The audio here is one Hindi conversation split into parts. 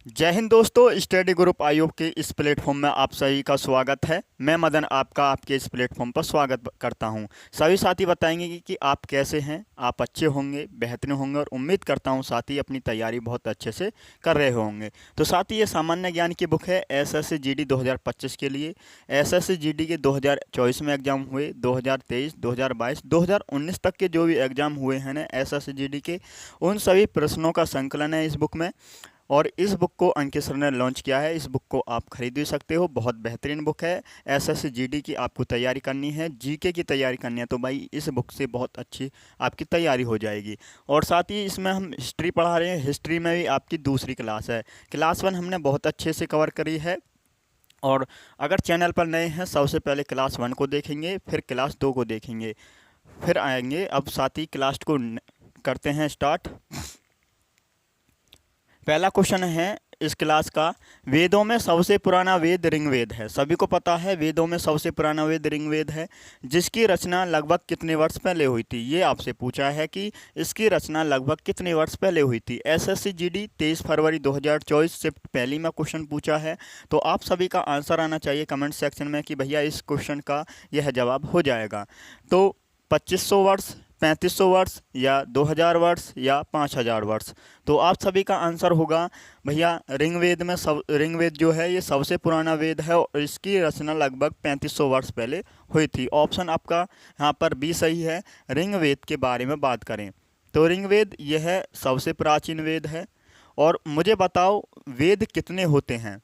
जय हिंद दोस्तों, स्टडी ग्रुप आयोग के इस प्लेटफॉर्म में आप सभी का स्वागत है। मैं मदन आपका आपके इस प्लेटफॉर्म पर स्वागत करता हूं। सभी साथी बताएंगे कि आप कैसे हैं। आप अच्छे होंगे, बेहतरीन होंगे और उम्मीद करता हूं साथी अपनी तैयारी बहुत अच्छे से कर रहे होंगे। तो साथी ये सामान्य ज्ञान की बुक है एसएससी जीडी 2025 के लिए। एसएससी जीडी के 2024 में एग्जाम हुए, 2023, 2022, 2019 तक के जो भी एग्जाम हुए हैं ना एसएससी जीडी के, उन सभी प्रश्नों का संकलन है इस बुक में। और इस बुक को अंकित सर ने लॉन्च किया है। इस बुक को आप खरीद भी सकते हो, बहुत बेहतरीन बुक है। एसएससी जीडी की आपको तैयारी करनी है, जीके की तैयारी करनी है, तो भाई इस बुक से बहुत अच्छी आपकी तैयारी हो जाएगी। और साथ ही इसमें हम हिस्ट्री पढ़ा रहे हैं। हिस्ट्री में भी आपकी दूसरी क्लास है। क्लास 1 हमने बहुत अच्छे से कवर करी है। और अगर चैनल पर नए हैं, सबसे पहले क्लास 1 को देखेंगे, फिर क्लास 2 को देखेंगे, फिर आएंगे। अब साथ ही क्लास को करते हैं स्टार्ट। पहला क्वेश्चन है इस क्लास का, वेदों में सबसे पुराना वेद ऋग्वेद है। सभी को पता है वेदों में सबसे पुराना वेद ऋग्वेद है, जिसकी रचना लगभग कितने वर्ष पहले हुई थी। ये आपसे पूछा है कि इसकी रचना लगभग कितने वर्ष पहले हुई थी। एसएससी जीडी 23 फरवरी 2024 से पहले में क्वेश्चन पूछा है। तो आप सभी का आंसर आना चाहिए कमेंट सेक्शन में कि भैया इस क्वेश्चन का यह जवाब हो जाएगा। तो 2500 वर्ष, 3500 वर्ष या 2000 वर्ष या 5000 वर्ष। तो आप सभी का आंसर होगा भैया ऋग्वेद जो है ये सबसे पुराना वेद है और इसकी रचना लगभग 3500 वर्ष पहले हुई थी। ऑप्शन आपका यहाँ पर बी सही है। ऋग्वेद के बारे में बात करें तो ऋग्वेद यह सबसे प्राचीन वेद है। और मुझे बताओ वेद कितने होते हैं।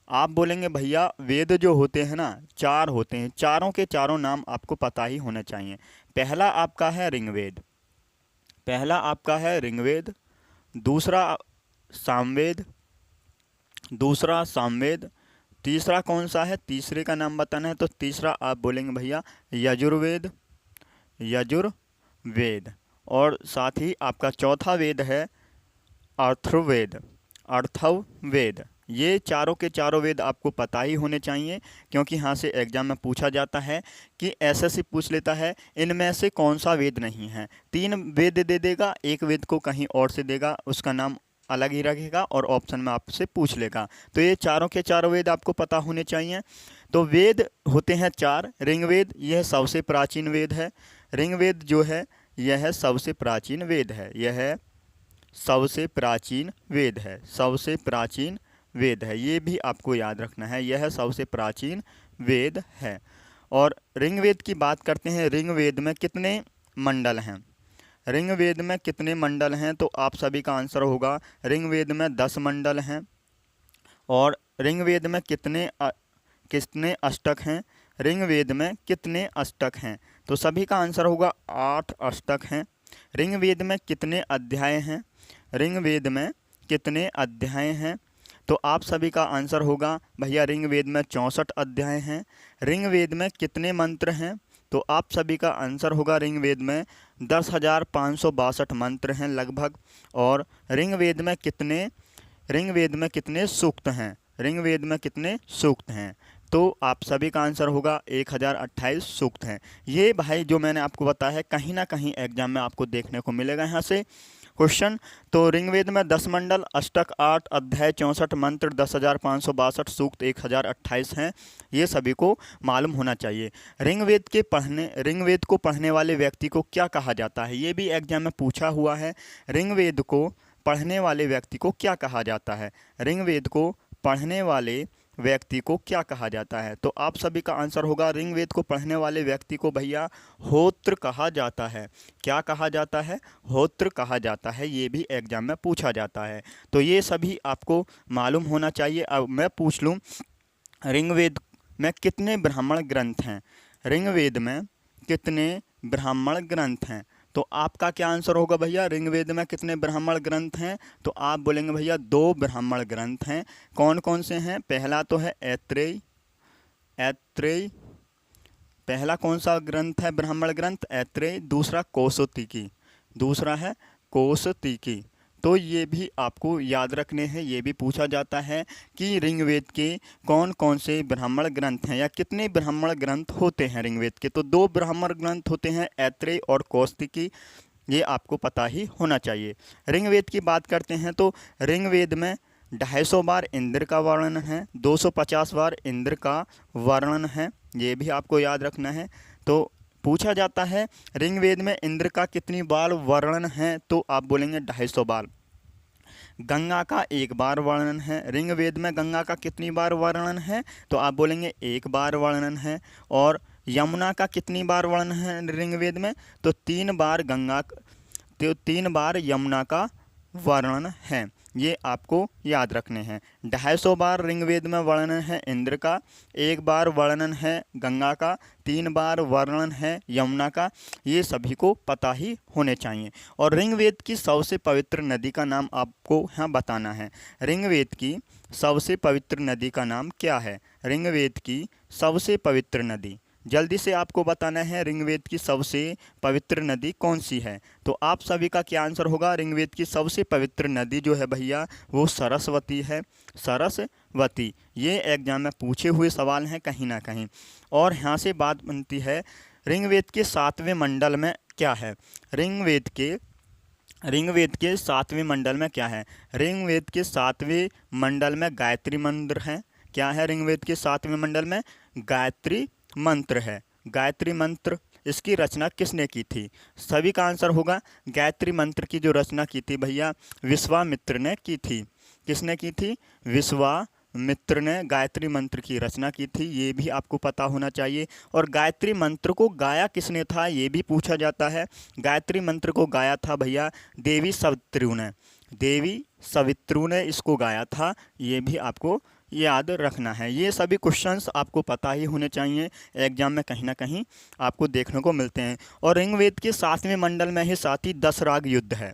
आप बोलेंगे भैया वेद जो होते हैं ना 4 होते हैं, चारों के चारों नाम आपको पता ही होने चाहिए। पहला आपका है ऋग्वेद, दूसरा सामवेद, तीसरा कौन सा है, तीसरे का नाम बताना है तो तीसरा आप बोलेंगे भैया यजुर्वेद। और साथ ही आपका चौथा वेद है अर्थववेद। ये चारों के चारों वेद आपको पता ही होने चाहिए, क्योंकि यहाँ से एग्जाम में पूछा जाता है कि एसएससी पूछ लेता है इनमें से कौन सा वेद नहीं है। 3 वेद दे देगा, एक वेद को कहीं और से देगा, उसका नाम अलग ही रखेगा और ऑप्शन में आपसे पूछ लेगा। तो ये चारों के चारों वेद आपको पता होने चाहिए। तो वेद होते हैं 4। ऋग्वेद यह सबसे प्राचीन वेद है। ऋग्वेद जो है यह सबसे प्राचीन वेद है, ये भी आपको याद रखना है, यह सबसे प्राचीन वेद है। और ऋग्वेद की बात करते हैं, ऋग्वेद में कितने मंडल हैं। तो आप सभी का आंसर होगा ऋग्वेद में 10 मंडल हैं। और ऋग्वेद में कितने अष्टक हैं। तो सभी का आंसर होगा 8 अष्टक हैं। ऋग्वेद में कितने अध्याय हैं। तो आप सभी का आंसर होगा भैया ऋग्वेद में 64 अध्याय हैं। ऋग्वेद में कितने मंत्र हैं। तो आप सभी का आंसर होगा ऋग्वेद में 10,562 मंत्र हैं लगभग। और ऋग्वेद में कितने सूक्त हैं। तो आप सभी का आंसर होगा 1028 सूक्त हैं। ये भाई जो मैंने आपको बताया है कहीं ना कहीं एग्जाम में आपको देखने को मिलेगा यहाँ से क्वेश्चन। तो ऋग्वेद में 10 मंडल, अष्टक 8, अध्याय 64, मंत्र 10,562, सूक्त 1028 हैं। ये सभी को मालूम होना चाहिए। ऋग्वेद को पढ़ने वाले व्यक्ति को क्या कहा जाता है, ये भी एग्जाम में पूछा हुआ है। ऋग्वेद को पढ़ने वाले व्यक्ति को क्या कहा जाता है। तो आप सभी का आंसर होगा ऋग्वेद को पढ़ने वाले व्यक्ति को भैया होत्र कहा जाता है। क्या कहा जाता है, होत्र कहा जाता है। ये भी एग्जाम में पूछा जाता है। तो ये सभी आपको मालूम होना चाहिए। अब मैं पूछ लूँ ऋग्वेद में कितने ब्राह्मण ग्रंथ हैं। तो आपका क्या आंसर होगा भैया, ऋग्वेद में कितने ब्राह्मण ग्रंथ हैं। तो आप बोलेंगे भैया 2 ब्राह्मण ग्रंथ हैं। कौन कौन से हैं। पहला तो है ऐत्रेय। पहला कौन सा ग्रंथ है ब्राह्मण ग्रंथ, ऐत्रेय। दूसरा कौशिकी। तो ये भी आपको याद रखने हैं। ये भी पूछा जाता है कि ऋग्वेद के कौन कौन से ब्राह्मण ग्रंथ हैं या कितने ब्राह्मण ग्रंथ होते हैं ऋग्वेद के। तो 2 ब्राह्मण ग्रंथ होते हैं, ऐत्रेय और कौशिकी। ये आपको पता ही होना चाहिए। ऋग्वेद की बात करते हैं तो ऋग्वेद में 250 बार इंद्र का वर्णन है, 250 बार इंद्र का वर्णन है, ये भी आपको याद रखना है। तो पूछा जाता है ऋग्वेद में इंद्र का कितनी बार वर्णन है, तो आप बोलेंगे 250 बार। गंगा का 1 बार वर्णन है, ऋग्वेद में गंगा का कितनी बार वर्णन है, तो आप बोलेंगे 1 बार वर्णन है। और यमुना का कितनी बार वर्णन है ऋग्वेद में, तो 3 बार गंगा, तो 3 बार यमुना का वर्णन है। ये आपको याद रखने हैं। 250 बार ऋग्वेद में वर्णन है इंद्र का, 1 बार वर्णन है गंगा का, 3 बार वर्णन है यमुना का, ये सभी को पता ही होने चाहिए। और ऋग्वेद की सबसे पवित्र नदी का नाम आपको यहाँ बताना है। ऋग्वेद की सबसे पवित्र नदी का नाम क्या है? ऋग्वेद की सबसे पवित्र नदी, जल्दी से आपको बताना है ऋग्वेद की सबसे पवित्र नदी कौन सी है। तो आप सभी का क्या आंसर होगा? ऋग्वेद की सबसे पवित्र नदी जो है भैया वो सरस्वती है, सरस्वती। ये एग्जाम में पूछे हुए सवाल हैं कहीं ना कहीं। और यहाँ से बात बनती है ऋग्वेद के 7वें मंडल में क्या है? ऋग्वेद के 7वें मंडल में क्या है? ऋग्वेद के 7वें मंडल में गायत्री मंत्र है। क्या है ऋग्वेद के 7वें मंडल में? गायत्री मंत्र है। गायत्री मंत्र, इसकी रचना किसने की थी? सभी का आंसर होगा गायत्री मंत्र की जो रचना की थी भैया विश्वामित्र ने की थी। किसने की थी? विश्वामित्र ने गायत्री मंत्र की रचना की थी, ये भी आपको पता होना चाहिए। और गायत्री मंत्र को गाया किसने था, ये भी पूछा जाता है। गायत्री मंत्र को गाया था भैया देवी सवित्री ने, देवी सवित्री ने इसको गाया था, ये भी आपको याद रखना है। ये सभी क्वेश्चंस आपको पता ही होने चाहिए, एग्जाम में कहीं ना कहीं आपको देखने को मिलते हैं। और ऋग्वेद के 7वें मंडल में ही साथ ही 10 राग युद्ध है।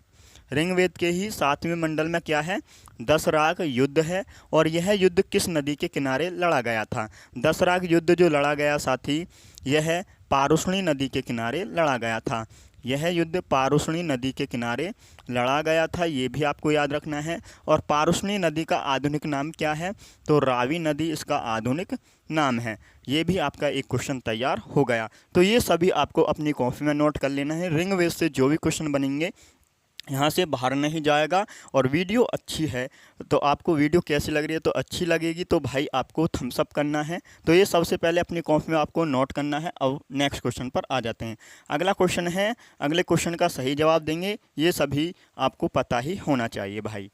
ऋग्वेद के ही 7वें मंडल में क्या है? 10 राग युद्ध है। और यह युद्ध किस नदी के किनारे लड़ा गया था? 10 राग युद्ध जो लड़ा गया साथी, यह पारुष्णी नदी के किनारे लड़ा गया था। यह युद्ध पारुष्णी नदी के किनारे लड़ा गया था, ये भी आपको याद रखना है। और पारुष्णी नदी का आधुनिक नाम क्या है? तो रावी नदी इसका आधुनिक नाम है। ये भी आपका एक क्वेश्चन तैयार हो गया। तो ये सभी आपको अपनी कॉपी में नोट कर लेना है। ऋग्वेद से जो भी क्वेश्चन बनेंगे यहाँ से बाहर नहीं जाएगा। और वीडियो अच्छी है तो आपको वीडियो कैसी लग रही है, तो अच्छी लगेगी तो भाई आपको थम्स अप करना है। तो ये सबसे पहले अपनी कॉपी में आपको नोट करना है। अब नेक्स्ट क्वेश्चन पर आ जाते हैं। अगला क्वेश्चन है, अगले क्वेश्चन का सही जवाब देंगे, ये सभी आपको पता ही होना चाहिए भाई।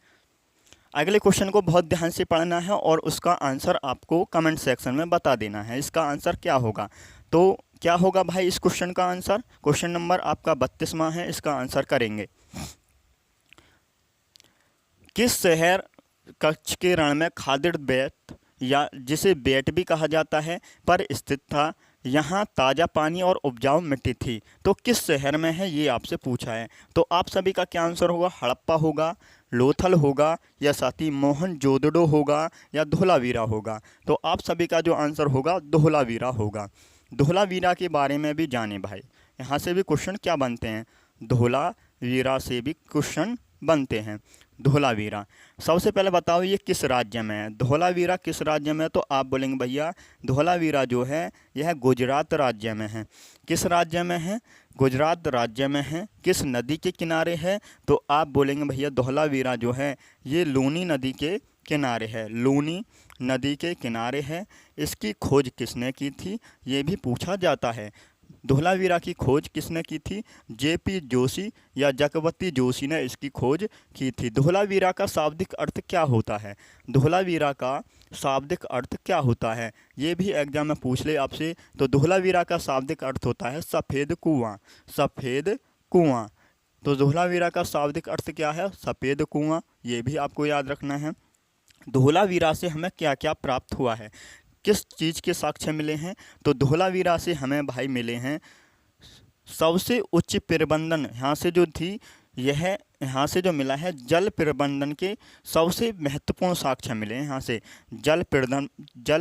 अगले क्वेश्चन को बहुत ध्यान से पढ़ना है और उसका आंसर आपको कमेंट सेक्शन में बता देना है। इसका आंसर क्या होगा? तो क्या होगा भाई इस क्वेश्चन का आंसर? क्वेश्चन नंबर आपका 32वां है, इसका आंसर करेंगे। किस शहर कच्छ के रण में खादिर बेट, या जिसे बेट भी कहा जाता है, पर स्थित था? यहाँ ताज़ा पानी और उपजाऊ मिट्टी थी। तो किस शहर में है, ये आपसे पूछा है। तो आप सभी का क्या आंसर होगा? हड़प्पा होगा, लोथल होगा, या साथ ही मोहनजोदड़ो होगा, या धोलावीरा होगा। तो आप सभी का जो आंसर होगा धोलावीरा होगा। धोलावीरा के बारे में भी जाने भाई, यहाँ से भी क्वेश्चन क्या बनते हैं, धोलावीरा से भी क्वेश्चन बनते हैं। धोलावीरा सबसे पहले बताओ ये किस राज्य में है? धोलावीरा किस राज्य में है? तो आप बोलेंगे भैया धोलावीरा जो है यह गुजरात राज्य में है। किस राज्य में है? गुजरात राज्य में है। किस नदी के किनारे है? तो आप बोलेंगे भैया धोलावीरा जो है ये लूनी नदी के किनारे है, लूनी नदी के किनारे है। इसकी खोज किसने की थी, ये भी पूछा जाता है। धोलावीरा की खोज किसने की थी? जेपी जोशी या जगवती जोशी ने इसकी खोज की थी। धोलावीरा का शाब्दिक अर्थ क्या होता है? धोलावीरा का शाब्दिक अर्थ क्या होता है, ये भी एग्जाम में पूछ ले आपसे। तो धोलावीरा का शाब्दिक अर्थ होता है सफ़ेद कुआं, सफ़ेद कुआं। तो धोलावीरा का शाब्दिक अर्थ क्या है? सफ़ेद कुआं, ये भी आपको याद रखना है। धोलावीरा से हमें क्या क्या प्राप्त हुआ है, किस चीज़ के साक्ष्य मिले हैं? तो धोलावीरा से हमें भाई मिले हैं सबसे उच्च प्रबंधन, यहाँ से जो थी यह यहाँ से जो मिला है जल प्रबंधन के सबसे महत्वपूर्ण साक्ष्य मिले हैं। यहाँ से जल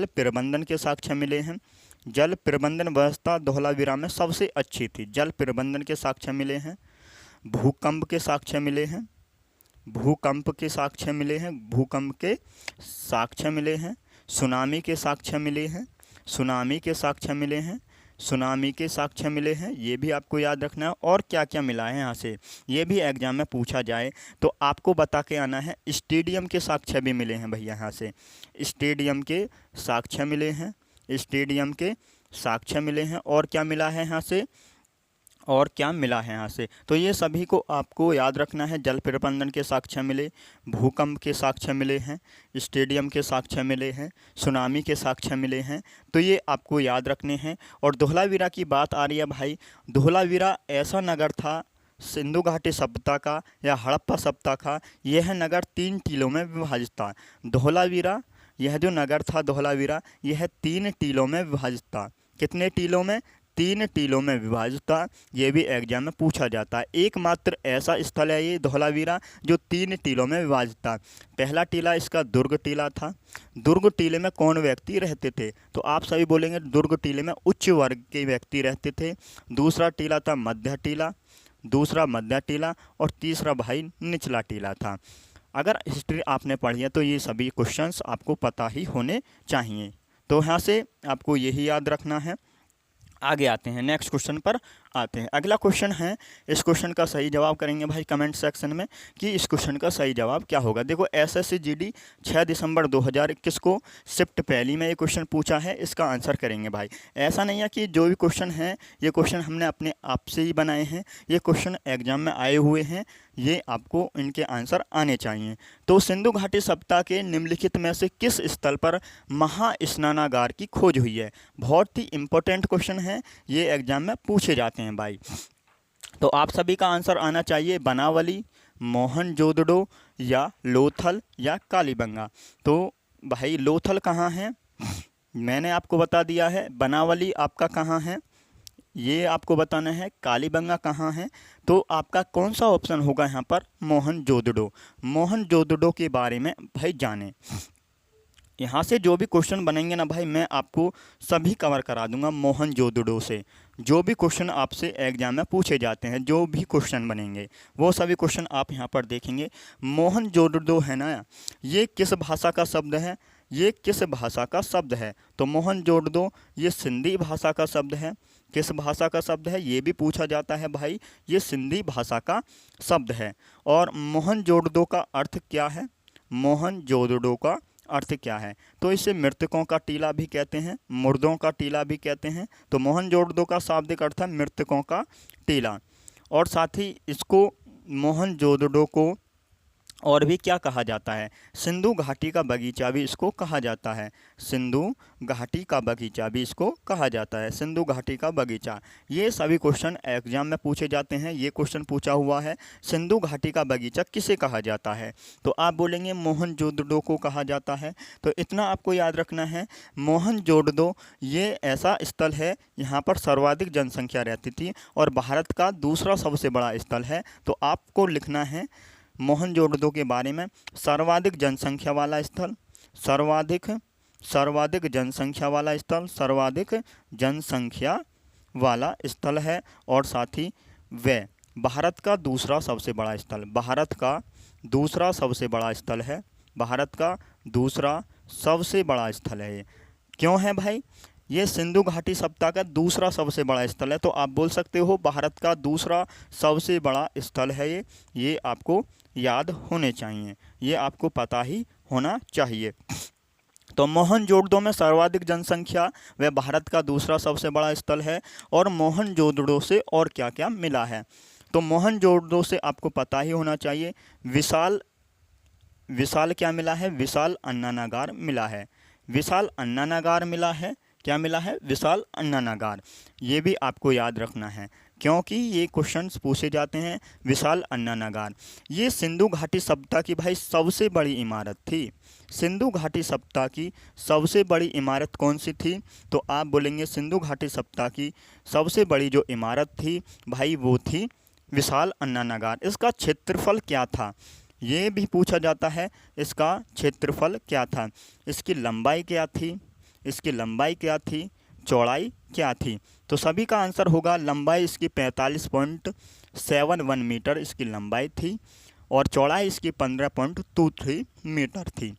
प्रबंधन के साक्ष्य मिले हैं। जल प्रबंधन व्यवस्था धोलावीरा में सबसे अच्छी थी, जल प्रबंधन के साक्ष्य मिले हैं। भूकंप के साक्ष्य मिले हैं, भूकंप के साक्ष्य मिले हैं, भूकंप के साक्ष्य मिले हैं। सुनामी के साक्ष्य मिले हैं, सुनामी के साक्ष्य मिले हैं। सुनामी के साक्ष्य मिले हैं, ये भी आपको याद रखना है। और क्या क्या मिला है यहाँ से, ये भी एग्जाम में पूछा जाए तो आपको बता के आना है। स्टेडियम के साक्ष्य भी मिले हैं भैया, यहाँ से स्टेडियम के साक्ष्य मिले हैं, स्टेडियम के साक्ष्य मिले हैं। और क्या मिला है यहाँ से, और क्या मिला है यहाँ से, तो ये सभी को आपको याद रखना है। जल प्रबंधन के साक्ष्य मिले, भूकंप के साक्ष्य मिले हैं, स्टेडियम के साक्ष्य मिले हैं, सुनामी के साक्ष्य मिले हैं, तो ये आपको याद रखने हैं। और धोलावीरा की बात आ रही है भाई, धोलावीरा ऐसा नगर था सिंधु घाटी सभ्यता का या हड़प्पा सभ्यता का, यह नगर 3 टीलों में विभाजित था। धोलावीरा, यह जो नगर था धोलावीरा, यह 3 टीलों में विभाजित था। कितने टीलों में, 3 टीलों में विभाजित था। ये भी एग्जाम में पूछा जाता है। एकमात्र ऐसा स्थल है ये धोलावीरा जो 3 टीलों में विभाजित था। पहला टीला इसका दुर्ग टीला था। दुर्ग टीले में कौन व्यक्ति रहते थे, तो आप सभी बोलेंगे दुर्ग टीले में उच्च वर्ग के व्यक्ति रहते थे। दूसरा टीला था मध्य टीला, दूसरा मध्य टीला, और तीसरा भाई निचला टीला था। अगर हिस्ट्री आपने पढ़ी है तो ये सभी क्वेश्चंस आपको पता ही होने चाहिए। तो यहाँ से आपको यही याद रखना है। आगे आते हैं, नेक्स्ट क्वेश्चन पर आते हैं। अगला क्वेश्चन है, इस क्वेश्चन का सही जवाब करेंगे भाई कमेंट सेक्शन में कि इस क्वेश्चन का सही जवाब क्या होगा। देखो एसएससी जीडी 6 दिसंबर 2021 को शिफ्ट पहली में ये क्वेश्चन पूछा है, इसका आंसर करेंगे भाई। ऐसा नहीं है कि जो भी क्वेश्चन है ये क्वेश्चन हमने अपने आप से ही बनाए हैं, ये क्वेश्चन एग्जाम में आए हुए हैं, ये आपको इनके आंसर आने चाहिए। तो सिंधु घाटी सभ्यता के निम्नलिखित में से किस स्थल पर महास्नानागार की खोज हुई है। बहुत ही इंपॉर्टेंट क्वेश्चन है, ये एग्जाम में पूछे जाते हैं भाई। तो आप सभी का आंसर आना चाहिए बनावली, मोहनजोदड़ो या लोथल या कालीबंगा। तो भाई लोथल कहाँ है, मैंने आपको बता दिया है। बनावली आपका कहाँ है, ये आपको बताना है। कालीबंगा कहाँ है, तो आपका कौन सा ऑप्शन होगा यहाँ पर, मोहनजोदड़ो। मोहनजोदड़ो के बारे में भाई जानें। यहाँ से जो भी क्वेश्चन बनेंगे ना भाई, मैं आपको सभी कवर करा दूंगा मोहनजोदड़ो से। जो भी क्वेश्चन आपसे एग्जाम में पूछे जाते हैं, जो भी क्वेश्चन बनेंगे वो सभी क्वेश्चन आप यहाँ पर देखेंगे। मोहनजोदड़ो है ना, ये किस भाषा का शब्द है, ये किस भाषा का शब्द है, तो मोहनजोदड़ो ये सिंधी भाषा का शब्द है। किस भाषा का शब्द है, ये भी पूछा जाता है भाई, ये सिंधी भाषा का शब्द है। और मोहनजोदड़ो का अर्थ क्या है, मोहनजोदड़ो का अर्थ क्या है, तो इसे मृतकों का टीला भी कहते हैं, मुर्दों का टीला भी कहते हैं। तो मोहनजोदड़ो का शाब्दिक अर्थ है मृतकों का टीला। और साथ ही इसको मोहनजोदड़ो को और भी क्या कहा जाता है, सिंधु घाटी का बगीचा भी इसको कहा जाता है। सिंधु घाटी का बगीचा भी इसको कहा जाता है, सिंधु घाटी का बगीचा। ये सभी क्वेश्चन एग्जाम में पूछे जाते हैं। ये क्वेश्चन पूछा हुआ है, सिंधु घाटी का बगीचा किसे कहा जाता है, तो आप बोलेंगे मोहनजोदड़ो को कहा जाता है। तो इतना आपको याद रखना है, मोहनजोदड़ो ये ऐसा स्थल है यहाँ पर सर्वाधिक जनसंख्या रहती थी और भारत का दूसरा सबसे बड़ा स्थल है। तो आपको लिखना है मोहनजोदड़ो के बारे में, सर्वाधिक जनसंख्या वाला स्थल, सर्वाधिक जनसंख्या वाला स्थल, सर्वाधिक जनसंख्या वाला स्थल है। और साथ ही वह भारत का दूसरा सबसे बड़ा स्थल, भारत का दूसरा सबसे बड़ा स्थल है, भारत का दूसरा सबसे बड़ा स्थल है। ये क्यों है भाई, ये सिंधु घाटी सभ्यता का दूसरा सबसे बड़ा स्थल है। तो आप बोल सकते हो भारत का दूसरा सबसे बड़ा स्थल है ये आपको याद होने चाहिए, ये आपको पता ही होना चाहिए। तो मोहनजोदड़ो में सर्वाधिक जनसंख्या, वह भारत का दूसरा सबसे बड़ा स्थल है। और मोहनजोदड़ो से और क्या क्या मिला है, तो मोहनजोदड़ो से आपको पता ही होना चाहिए विशाल क्या मिला है, विशाल अन्नानागार मिला है, विशाल अन्नानागार मिला है। क्या मिला है, विशाल अन्नानागार। ये भी आपको याद रखना है क्योंकि ये क्वेश्चंस पूछे जाते हैं। विशाल अन्नानागार ये सिंधु घाटी सभ्यता की भाई सबसे बड़ी इमारत थी। सिंधु घाटी सभ्यता की सबसे बड़ी इमारत कौन सी थी, तो आप बोलेंगे सिंधु घाटी सभ्यता की सबसे बड़ी जो इमारत थी भाई वो थी विशाल अन्नानागार। इसका क्षेत्रफल क्या था, ये भी पूछा जाता है, इसका क्षेत्रफल क्या था, इसकी लंबाई क्या थी, इसकी लंबाई क्या थी, चौड़ाई क्या थी। तो सभी का आंसर होगा लंबाई इसकी 45.71 मीटर इसकी लंबाई थी और चौड़ाई इसकी 15.23 मीटर थी,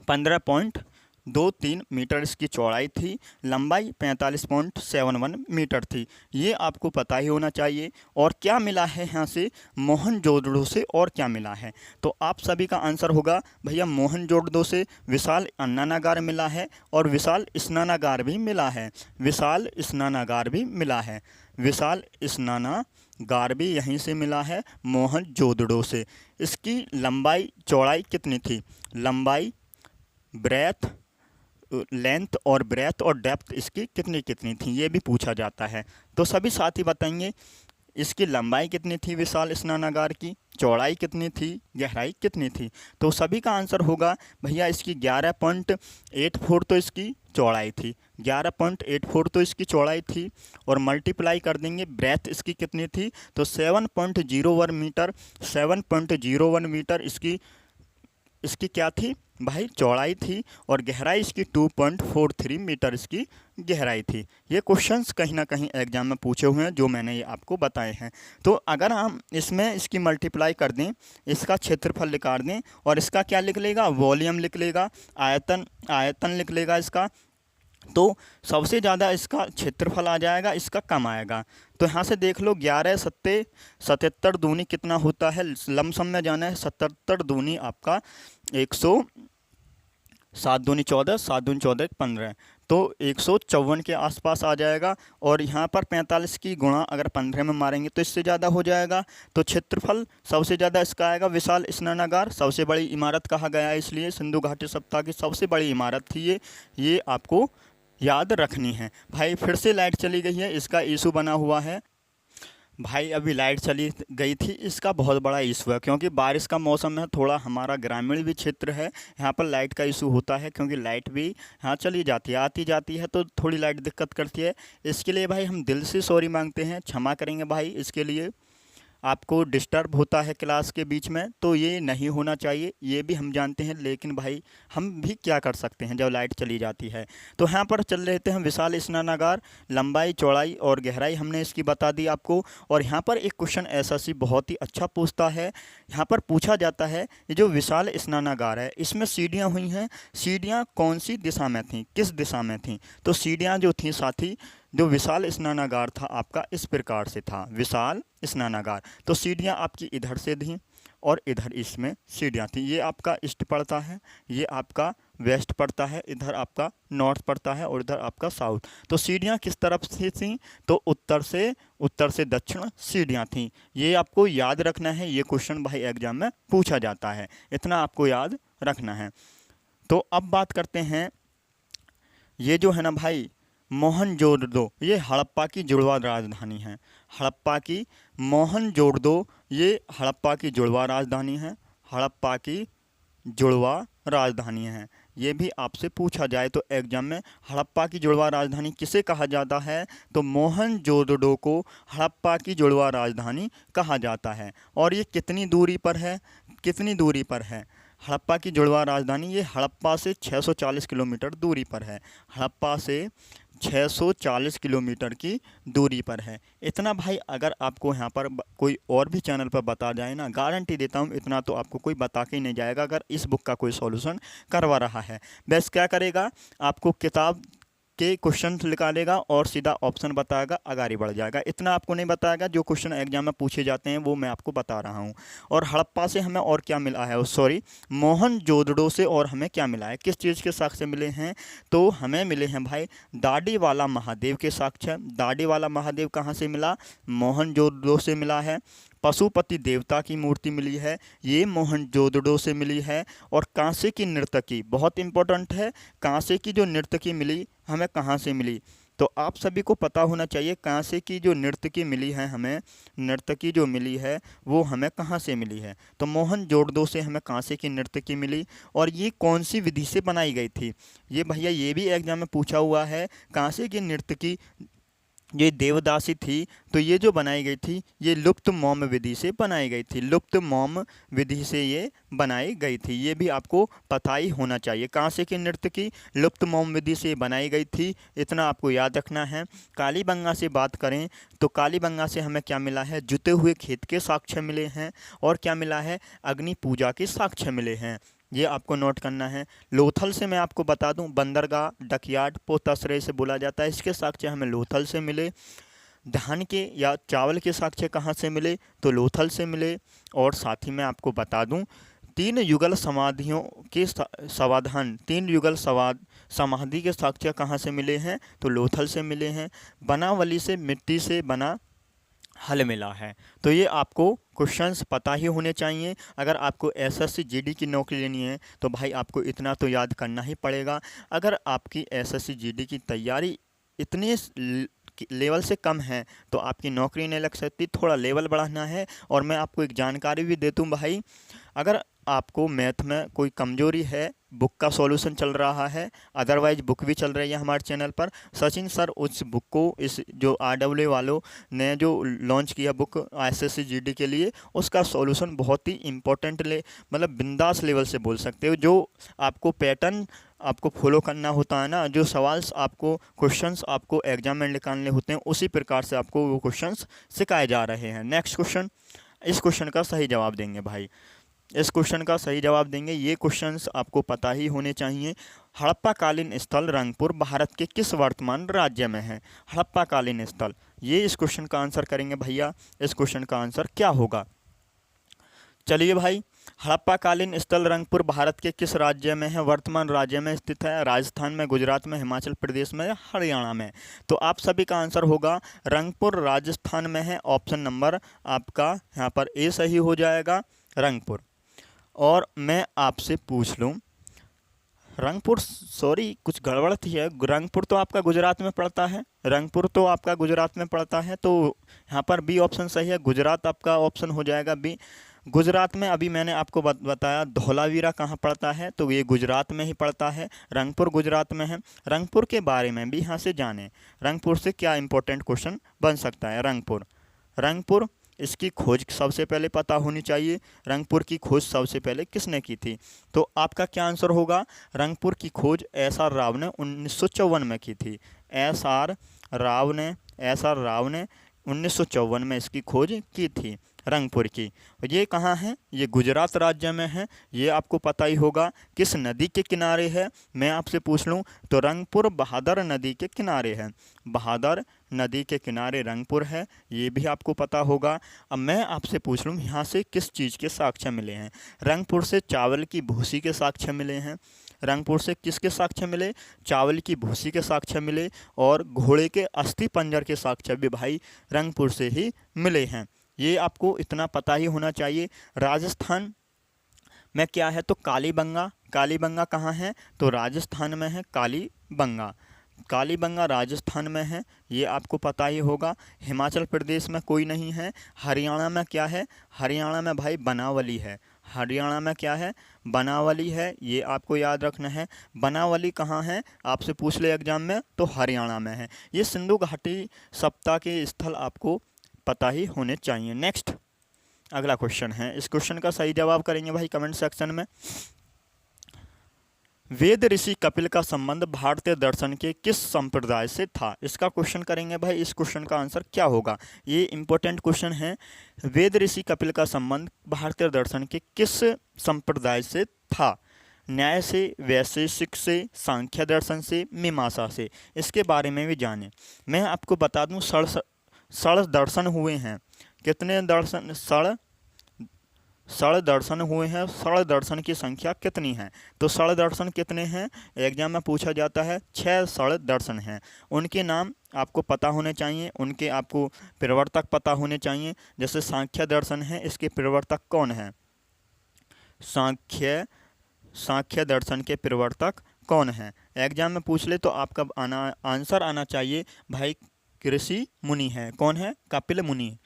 15.23 23 मीटर इसकी चौड़ाई थी, लंबाई 45.71 मीटर थी। ये आपको पता ही होना चाहिए। और क्या मिला है यहाँ से मोहनजोदड़ो से, और क्या मिला है? तो आप सभी का आंसर होगा भैया मोहनजोदड़ो से विशाल अन्नानागार मिला है और विशाल स्नानागार भी मिला है। विशाल स्नानागार भी मिला है। विशाल स्नानागार भी यहीं से मिला है, मोहनजोदड़ो से। इसकी लंबाई चौड़ाई कितनी थी? लंबाई, ब्रेथ, लेंथ और ब्रेथ और डेप्थ इसकी कितनी कितनी थी, ये भी पूछा जाता है। तो सभी साथी बताएंगे इसकी लंबाई कितनी थी विशाल स्नानागार की, चौड़ाई कितनी थी, गहराई कितनी थी। तो सभी का आंसर होगा भैया इसकी 11.84 तो इसकी चौड़ाई थी, 11.84 तो इसकी चौड़ाई थी। और मल्टीप्लाई कर देंगे ब्रेथ इसकी कितनी थी, तो 7.01 मीटर, 7.01 मीटर इसकी क्या थी भाई, चौड़ाई थी। और गहराई इसकी 2.43 मीटर इसकी गहराई थी। ये क्वेश्चंस कहीं ना कहीं एग्जाम में पूछे हुए हैं जो मैंने ये आपको बताए हैं। तो अगर हम इसमें इसकी मल्टीप्लाई कर दें, इसका क्षेत्रफल निकाल दें और इसका क्या लिख लेगा, वॉल्यूम लिख लेगा, आयतन लिख लेगा इसका, तो सबसे ज़्यादा इसका क्षेत्रफल आ जाएगा, इसका कम आएगा। तो यहाँ से देख लो 11 सत्ते 77 दूनी कितना होता है, लमसम में जाना है। 77 दूनी आपका 100, 7 दूनी 14, 7 दूनी 14 15, तो 154 के आसपास आ जाएगा। और यहाँ पर 45 की गुणा अगर 15 में मारेंगे तो इससे ज़्यादा हो जाएगा। तो क्षेत्रफल सबसे ज़्यादा इसका आएगा विशाल स्नानागार। सबसे बड़ी इमारत कहा गया है इसलिए, सिंधु घाटी सप्ताह की सबसे बड़ी इमारत थी ये आपको याद रखनी है। भाई फिर से लाइट चली गई है, इसका इशू बना हुआ है। भाई अभी लाइट चली गई थी, इसका बहुत बड़ा इशू है क्योंकि बारिश का मौसम है, थोड़ा हमारा ग्रामीण भी क्षेत्र है, यहाँ पर लाइट का इशू होता है क्योंकि लाइट भी यहाँ चली जाती है, आती जाती है, तो थोड़ी लाइट दिक्कत करती है। इसके लिए भाई हम दिल से सॉरी मांगते हैं, क्षमा करेंगे भाई। इसके लिए आपको डिस्टर्ब होता है क्लास के बीच में, तो ये नहीं होना चाहिए, ये भी हम जानते हैं। लेकिन भाई हम भी क्या कर सकते हैं जब लाइट चली जाती है। तो यहाँ पर चल रहे थे हम विशाल स्नानागार, लंबाई, चौड़ाई और गहराई हमने इसकी बता दी आपको। और यहाँ पर एक क्वेश्चन ऐसा सी बहुत ही अच्छा पूछता है, यहाँ पर पूछा जाता है ये जो विशाल स्नानागार है इसमें सीढ़ियाँ हुई हैं, सीढ़ियाँ कौन सी दिशा में थीं, किस दिशा में थीं? तो सीढ़ियाँ जो थीं साथी, जो विशाल स्नानागार था आपका इस प्रकार से था, विशाल स्नानागार। तो सीढ़ियाँ आपकी इधर से थीं और इधर इसमें सीढ़ियाँ थीं। ये आपका ईस्ट पड़ता है, ये आपका वेस्ट पड़ता है, इधर आपका नॉर्थ पड़ता है और इधर आपका साउथ। तो सीढ़ियाँ किस तरफ से थीं, तो उत्तर से दक्षिण सीढ़ियाँ थीं। ये आपको याद रखना है, ये क्वेश्चन भाई एग्जाम में पूछा जाता है, इतना आपको याद रखना है। तो अब बात करते हैं, ये जो है ना भाई मोहनजोदड़ो, ये हड़प्पा की जुड़वा राजधानी है। हड़प्पा की मोहनजोदड़ो, ये हड़प्पा की जुड़वा राजधानी है, हड़प्पा की जुड़वा राजधानी है। ये भी आपसे पूछा जाए तो एग्जाम में, हड़प्पा की जुड़वा राजधानी किसे कहा जाता है, तो मोहनजोदड़ो को हड़प्पा की जुड़वा राजधानी कहा जाता है। और ये कितनी दूरी पर है, कितनी दूरी पर है हड़प्पा की जुड़वा राजधानी? ये हड़प्पा से 640 किलोमीटर दूरी पर है, हड़प्पा से 640 किलोमीटर की दूरी पर है। इतना भाई अगर आपको यहाँ पर कोई और भी चैनल पर बता जाए ना, गारंटी देता हूँ इतना तो आपको कोई बता के ही नहीं जाएगा अगर इस बुक का कोई सॉल्यूशन करवा रहा है। बस क्या करेगा, आपको किताब के क्वेश्चन निकालेगा और सीधा ऑप्शन बताएगा, आगे बढ़ जाएगा। इतना आपको नहीं बताएगा, जो क्वेश्चन एग्जाम में पूछे जाते हैं वो मैं आपको बता रहा हूँ। और हड़प्पा से हमें और क्या मिला है, सॉरी मोहनजोदड़ो से और हमें क्या मिला है, किस चीज़ के साक्ष्य मिले हैं, तो हमें मिले हैं भाई दाढ़ी वाला महादेव के साक्ष्य। दाढ़ी वाला महादेव कहाँ से मिला, मोहनजोदड़ो से मिला है। पशुपति देवता की मूर्ति मिली है, ये मोहनजोदड़ो से मिली है। और कांसे की नर्तकी, बहुत इंपॉर्टेंट है, कांसे की जो नर्तकी मिली हमें कहाँ से मिली, तो आप सभी को पता होना चाहिए कांसे की जो नर्तकी मिली है, हमें नर्तकी जो मिली है वो हमें कहाँ से मिली है, तो मोहनजोदड़ो से हमें कांसे की नर्तकी मिली। और ये कौन सी विधि से बनाई गई थी, ये भैया ये भी एग्जाम में पूछा हुआ है। कांसे की नर्तकी ये देवदासी थी, तो ये जो बनाई गई थी ये लुप्त मोम विधि से बनाई गई थी, लुप्त मोम विधि से ये बनाई गई थी, ये भी आपको पता ही होना चाहिए। कांसे की नर्तकी लुप्त मोम विधि से बनाई गई थी, इतना आपको याद रखना है। कालीबंगा से बात करें तो कालीबंगा से हमें क्या मिला है, जुते हुए खेत के साक्ष्य मिले हैं। और क्या मिला है, अग्नि पूजा के साक्ष्य मिले हैं। ये आपको नोट करना है। लोथल से मैं आपको बता दूं, बंदरगाह, डकयार्ड, पोताश्रय से बोला जाता है। इसके साक्ष्य हमें लोथल से मिले। धान के या चावल के साक्ष्य कहाँ से मिले, तो लोथल से मिले। और साथ ही मैं आपको बता दूं, 3 युगल समाधियों के समाधान, 3 युगल समाधि के साक्ष्य कहाँ से मिले हैं, तो लोथल से मिले हैं। बनावली से मिट्टी से बना हल मिला है। तो ये आपको क्वेश्चंस पता ही होने चाहिए। अगर आपको एसएससी जीडी की नौकरी लेनी है तो भाई आपको इतना तो याद करना ही पड़ेगा। अगर आपकी एसएससी जीडी की तैयारी इतने लेवल से कम है तो आपकी नौकरी नहीं लग सकती, थोड़ा लेवल बढ़ाना है। और मैं आपको एक जानकारी भी दे दूँ भाई, अगर आपको मैथ में कोई कमजोरी है, बुक का सॉल्यूशन चल रहा है, अदरवाइज बुक भी चल रही है हमारे चैनल पर। सचिन सर उस बुक को, इस जो आरडब्ल्यू वालों ने जो लॉन्च किया बुक एसएससी जीडी के लिए, उसका सॉल्यूशन बहुत ही इम्पोर्टेंट मतलब बिंदास लेवल से बोल सकते हो। जो आपको पैटर्न आपको फॉलो करना होता है ना, जो सवाल आपको क्वेश्चंस आपको एग्जाम में निकालने होते हैं, उसी प्रकार से आपको वो क्वेश्चंस सिखाए जा रहे हैं। नेक्स्ट क्वेश्चन, इस क्वेश्चन का सही जवाब देंगे भाई, इस क्वेश्चन का सही जवाब देंगे। ये क्वेश्चंस आपको पता ही होने चाहिए। हड़प्पा कालीन स्थल रंगपुर भारत के किस वर्तमान राज्य में है? हड़प्पा कालीन स्थल, ये इस क्वेश्चन का आंसर करेंगे भैया। इस क्वेश्चन का आंसर क्या होगा? चलिए भाई, हड़प्पा कालीन स्थल रंगपुर भारत के किस राज्य में है? वर्तमान राज्य में स्थित है। राजस्थान में, गुजरात में, हिमाचल प्रदेश में, हरियाणा में। तो आप सभी का आंसर होगा रंगपुर राजस्थान में है। ऑप्शन नंबर आपका यहाँ पर ए सही हो जाएगा, रंगपुर। और मैं आपसे पूछ लूँ, रंगपुर, सॉरी कुछ गड़बड़ थी है, रंगपुर तो आपका गुजरात में पड़ता है, रंगपुर तो आपका गुजरात में पड़ता है। तो यहाँ पर बी ऑप्शन सही है, गुजरात आपका ऑप्शन हो जाएगा बी। गुजरात में अभी मैंने आपको बताया धौलावीरा कहाँ पड़ता है, तो ये गुजरात में ही पड़ता है। रंगपुर गुजरात में है। रंगपुर के बारे में भी यहाँ से जानें, रंगपुर से क्या इंपॉर्टेंट क्वेश्चन बन सकता है। रंगपुर इसकी खोज सबसे पहले पता होनी चाहिए। रंगपुर की खोज सबसे पहले किसने की थी? तो आपका क्या आंसर होगा? रंगपुर की खोज एस आर राव ने 1954 में की थी। एस आर राव ने 1954 में इसकी खोज की थी, रंगपुर की। ये कहाँ है? ये गुजरात राज्य में है। ये आपको पता ही होगा। किस नदी के किनारे है? मैं आपसे पूछ लूँ तो रंगपुर बहादुर नदी के किनारे है। बहादुर नदी के किनारे रंगपुर है, ये भी आपको पता होगा। अब मैं आपसे पूछ लूँ यहाँ से किस चीज़ के साक्ष्य मिले हैं? रंगपुर से चावल की भूसी के साक्ष्य मिले हैं। रंगपुर से किसके साक्ष्य मिले? चावल की भूसी के साक्ष्य मिले। और घोड़े के अस्थि पंजर के साक्ष्य भी भाई रंगपुर से ही मिले हैं। ये आपको इतना पता ही होना चाहिए। राजस्थान में क्या है? तो कालीबंगा। कालीबंगा कहाँ है? तो राजस्थान में है कालीबंगा। कालीबंगा राजस्थान में है, ये आपको पता ही होगा। हिमाचल प्रदेश में कोई नहीं है। हरियाणा में क्या है? हरियाणा में भाई बनावली है। हरियाणा में क्या है? बनावली है, ये आपको याद रखना है। बनावली कहाँ है? आपसे पूछ ले एग्जाम में, तो हरियाणा में है। ये सिंधु घाटी सप्ताह के स्थल आपको पता ही होने चाहिए। नेक्स्ट अगला क्वेश्चन है, इस क्वेश्चन का सही जवाब करेंगे भाई कमेंट सेक्शन में। वेद ऋषि कपिल का संबंध भारतीय दर्शन के किस संप्रदाय से था? इसका क्वेश्चन करेंगे भाई। इस क्वेश्चन का आंसर क्या होगा? ये इंपॉर्टेंट क्वेश्चन है। वेद ऋषि कपिल का संबंध भारतीय दर्शन के किस संप्रदाय से था? न्याय से, वैशेषिक से, सांख्य दर्शन से, मीमांसा से। इसके बारे में भी जानें। मैं आपको बता दूं, षड़ दर्शन हुए हैं। कितने दर्शन? षड़ दर्शन हुए हैं। षड़ दर्शन की संख्या कितनी है? तो षड़ दर्शन कितने हैं? एग्जाम में पूछा जाता है। 6 षड़ दर्शन हैं। उनके नाम आपको पता होने चाहिए, उनके आपको प्रवर्तक पता होने चाहिए। जैसे सांख्य दर्शन है, इसके प्रवर्तक कौन है? सांख्य दर्शन के प्रवर्तक कौन है? एग्जाम में पूछ ले तो आपका आंसर आना चाहिए भाई ऋषि मुनि है। कौन है? कपिल मुनि।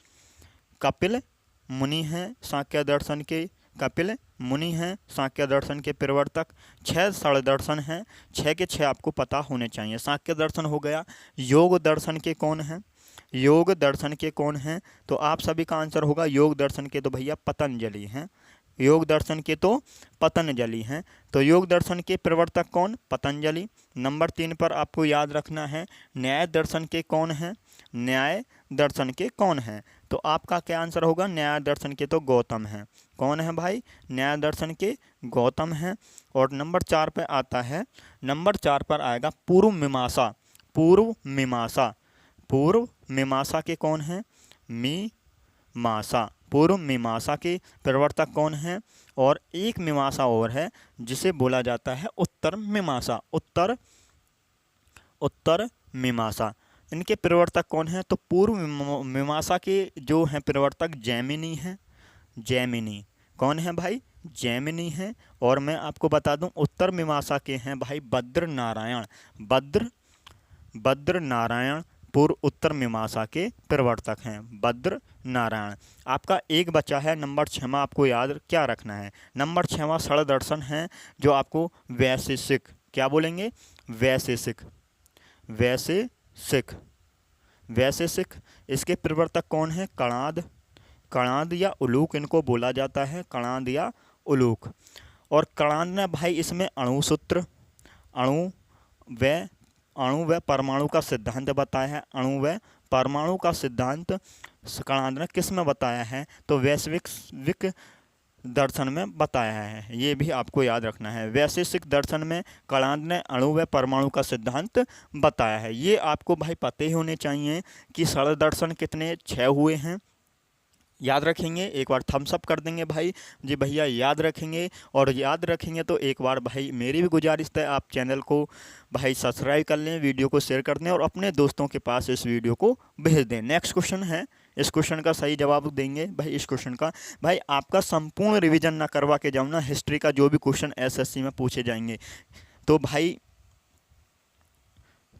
कपिल मुनि हैं सांख्य दर्शन के। कपिल मुनि हैं सांख्य दर्शन के प्रवर्तक। 6 षड़ दर्शन हैं, 6 के 6 आपको पता होने चाहिए। सांख्य दर्शन हो गया। योग दर्शन के कौन हैं? योग दर्शन के कौन हैं? तो आप सभी का आंसर होगा योग दर्शन के तो भैया पतंजलि हैं। योग दर्शन के तो पतंजलि हैं। तो योग दर्शन के प्रवर्तक कौन? पतंजलि। नंबर 3 पर आपको याद रखना है न्याय दर्शन के कौन हैं? न्याय दर्शन के कौन हैं? तो आपका क्या आंसर होगा? न्याय दर्शन के तो गौतम हैं। कौन है भाई? न्याय दर्शन के गौतम है। और नंबर 4 पे आता है, नंबर 4 पर आएगा पूर्व मीमांसा। पूर्व मीमांसा, पूर्व मीमांसा के कौन हैं? मीमांसा, पूर्व मीमांसा के प्रवर्तक कौन हैं? और एक मीमांसा और है जिसे बोला जाता है उत्तर मीमांसा। उत्तर मीमांसा, इनके प्रवर्तक कौन हैं? तो पूर्व मीमांसा के जो हैं प्रवर्तक जैमिनी हैं। जैमिनी कौन है भाई? जैमिनी हैं। और मैं आपको बता दूं उत्तर मीमांसा के हैं भाई बद्र नारायण। बद्र नारायण पूर्व उत्तर मीमांसा के प्रवर्तक हैं, बद्र नारायण। आपका एक बचा है नंबर 6 में, आपको याद क्या रखना है? नंबर 6वां षड दर्शन है जो आपको वैशेषिक, क्या बोलेंगे? वैशेषिक, वैशेषिक, वैशेषिक। इसके प्रवर्तक कौन है? कणाद, कणाद या उलूक इनको बोला जाता है, कणाद या उलूक। और कणाद ने भाई इसमें अणुसूत्र, अणु व परमाणु का सिद्धांत बताया है। अणु व परमाणु का सिद्धांत कणाद ने किस में बताया है? तो वैश्विक दर्शन में बताया है। ये भी आपको याद रखना है। वैशेषिक दर्शन में कणाद ने अणु व परमाणु का सिद्धांत बताया है। ये आपको भाई पते ही होने चाहिए कि षड दर्शन कितने? 6 हुए हैं। याद रखेंगे, एक बार थम्स अप कर देंगे भाई जी भैया याद रखेंगे। और याद रखेंगे तो एक बार भाई मेरी भी गुजारिश है आप चैनल को भाई सब्सक्राइब कर लें, वीडियो को शेयर कर दें और अपने दोस्तों के पास इस वीडियो को भेज दें। नेक्स्ट क्वेश्चन है, इस क्वेश्चन का सही जवाब देंगे भाई। इस क्वेश्चन का भाई आपका संपूर्ण रिवीजन ना करवा के जाऊँ ना, हिस्ट्री का जो भी क्वेश्चन एसएससी में पूछे जाएंगे तो भाई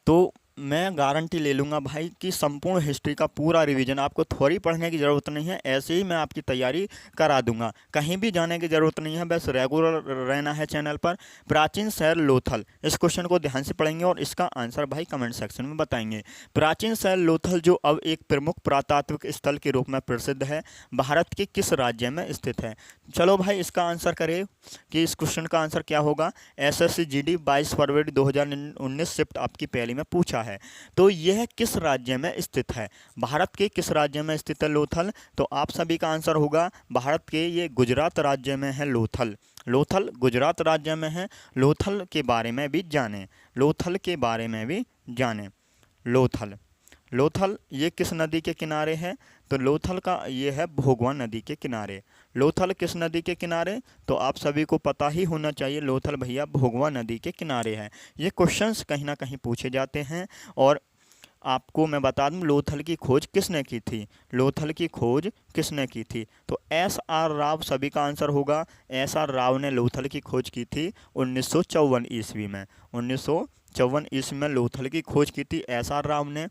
तो मैं गारंटी ले लूँगा भाई कि संपूर्ण हिस्ट्री का पूरा रिवीजन, आपको थोड़ी पढ़ने की ज़रूरत नहीं है, ऐसे ही मैं आपकी तैयारी करा दूंगा। कहीं भी जाने की ज़रूरत नहीं है, बस रेगुलर रहना है चैनल पर। प्राचीन शहर लोथल, इस क्वेश्चन को ध्यान से पढ़ेंगे और इसका आंसर भाई कमेंट सेक्शन में बताएंगे। प्राचीन शहर लोथल जो अब एक प्रमुख पुरातात्विक स्थल के रूप में प्रसिद्ध है, भारत के किस राज्य में स्थित है? चलो भाई इसका आंसर करें कि इस क्वेश्चन का आंसर क्या होगा। एसएससी जीडी 22 फरवरी 2019 शिफ्ट आपकी पहली में पूछा है। तो यह किस राज्य में स्थित है? भारत के किस राज्य में स्थित है लोथल? तो आप सभी का आंसर होगा भारत के, ये गुजरात राज्य में है लोथल। लोथल गुजरात राज्य में है। लोथल के बारे में भी जानें, लोथल के बारे में भी जानें। लोथल, लोथल ये किस नदी के किनारे है? तो लोथल का ये है भोगवा नदी के किनारे। लोथल किस नदी के किनारे? तो आप सभी को पता ही होना चाहिए, लोथल भैया भोगवा नदी के किनारे है। ये क्वेश्चंस कहीं ना कहीं पूछे जाते हैं। और आपको मैं बता दूं लोथल की खोज किसने की थी? लोथल की खोज किसने की थी? तो एस.आर. राव सभी का आंसर होगा। एस.आर. राव ने लोथल की खोज की थी 1954 ईस्वी में। 1954 ईस्वी में लोथल की खोज की थी एस.आर. राव ने।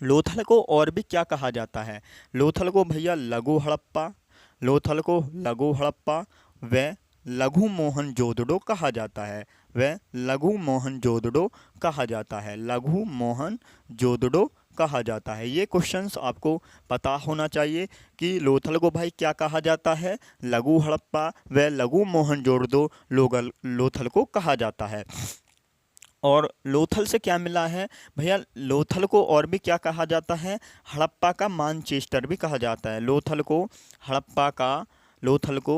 लोथल को और भी क्या कहा जाता है? लोथल को भैया लघु हड़प्पा, लोथल को लघु हड़प्पा व लघु मोहनजोदड़ो कहा जाता है। व लघु मोहनजोदड़ो कहा जाता है। लघु मोहनजोदड़ो कहा जाता है। ये क्वेश्चंस आपको पता होना चाहिए कि लोथल को भाई क्या कहा जाता है? लघु हड़प्पा व लघु मोहनजोदड़ो लोथल को कहा जाता है। और लोथल से क्या मिला है भैया? लोथल को और भी क्या कहा जाता है? हड़प्पा का मानचेस्टर भी कहा जाता है। लोथल को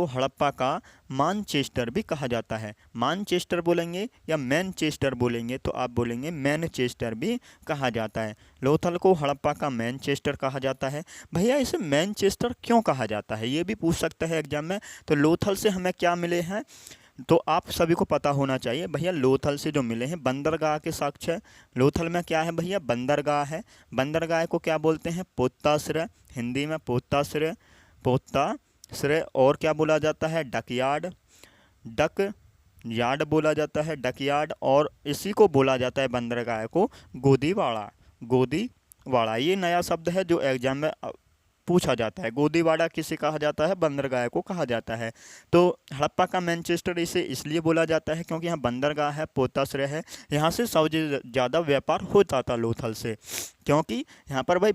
हड़प्पा का मानचेस्टर भी कहा जाता है। मानचेस्टर बोलेंगे या मैनचेस्टर बोलेंगे? तो आप बोलेंगे मैनचेस्टर भी कहा जाता है। लोथल को हड़प्पा का मैनचेस्टर कहा जाता है। भैया इसे मैनचेस्टर क्यों कहा जाता है? ये भी पूछ सकता है एग्जाम में। तो लोथल से हमें क्या मिले हैं? तो आप सभी को पता होना चाहिए भैया, लोथल से जो मिले हैं बंदरगाह के साक्ष्य है। लोथल में क्या है भैया? बंदरगाह है। बंदरगाह को क्या बोलते हैं? पोताश्रय, हिंदी में पोताश्रय, पोताश्रय। और क्या बोला जाता है? डकयार्ड, डक यार्ड बोला जाता है, डकयार्ड। और इसी को बोला जाता है बंदरगाह को गोदीवाड़ा, गोदीवाड़ा। ये नया शब्द है जो एग्जाम में पूछा जाता है। गोदीवाड़ा किसे कहा जाता है? बंदरगाह को कहा जाता है। तो हड़प्पा का मैनचेस्टर इसे इसलिए बोला जाता है क्योंकि यहाँ बंदरगाह है, पोताश्रय है, यहाँ से सबसे ज़्यादा व्यापार होता था लोथल से। क्योंकि यहाँ पर भाई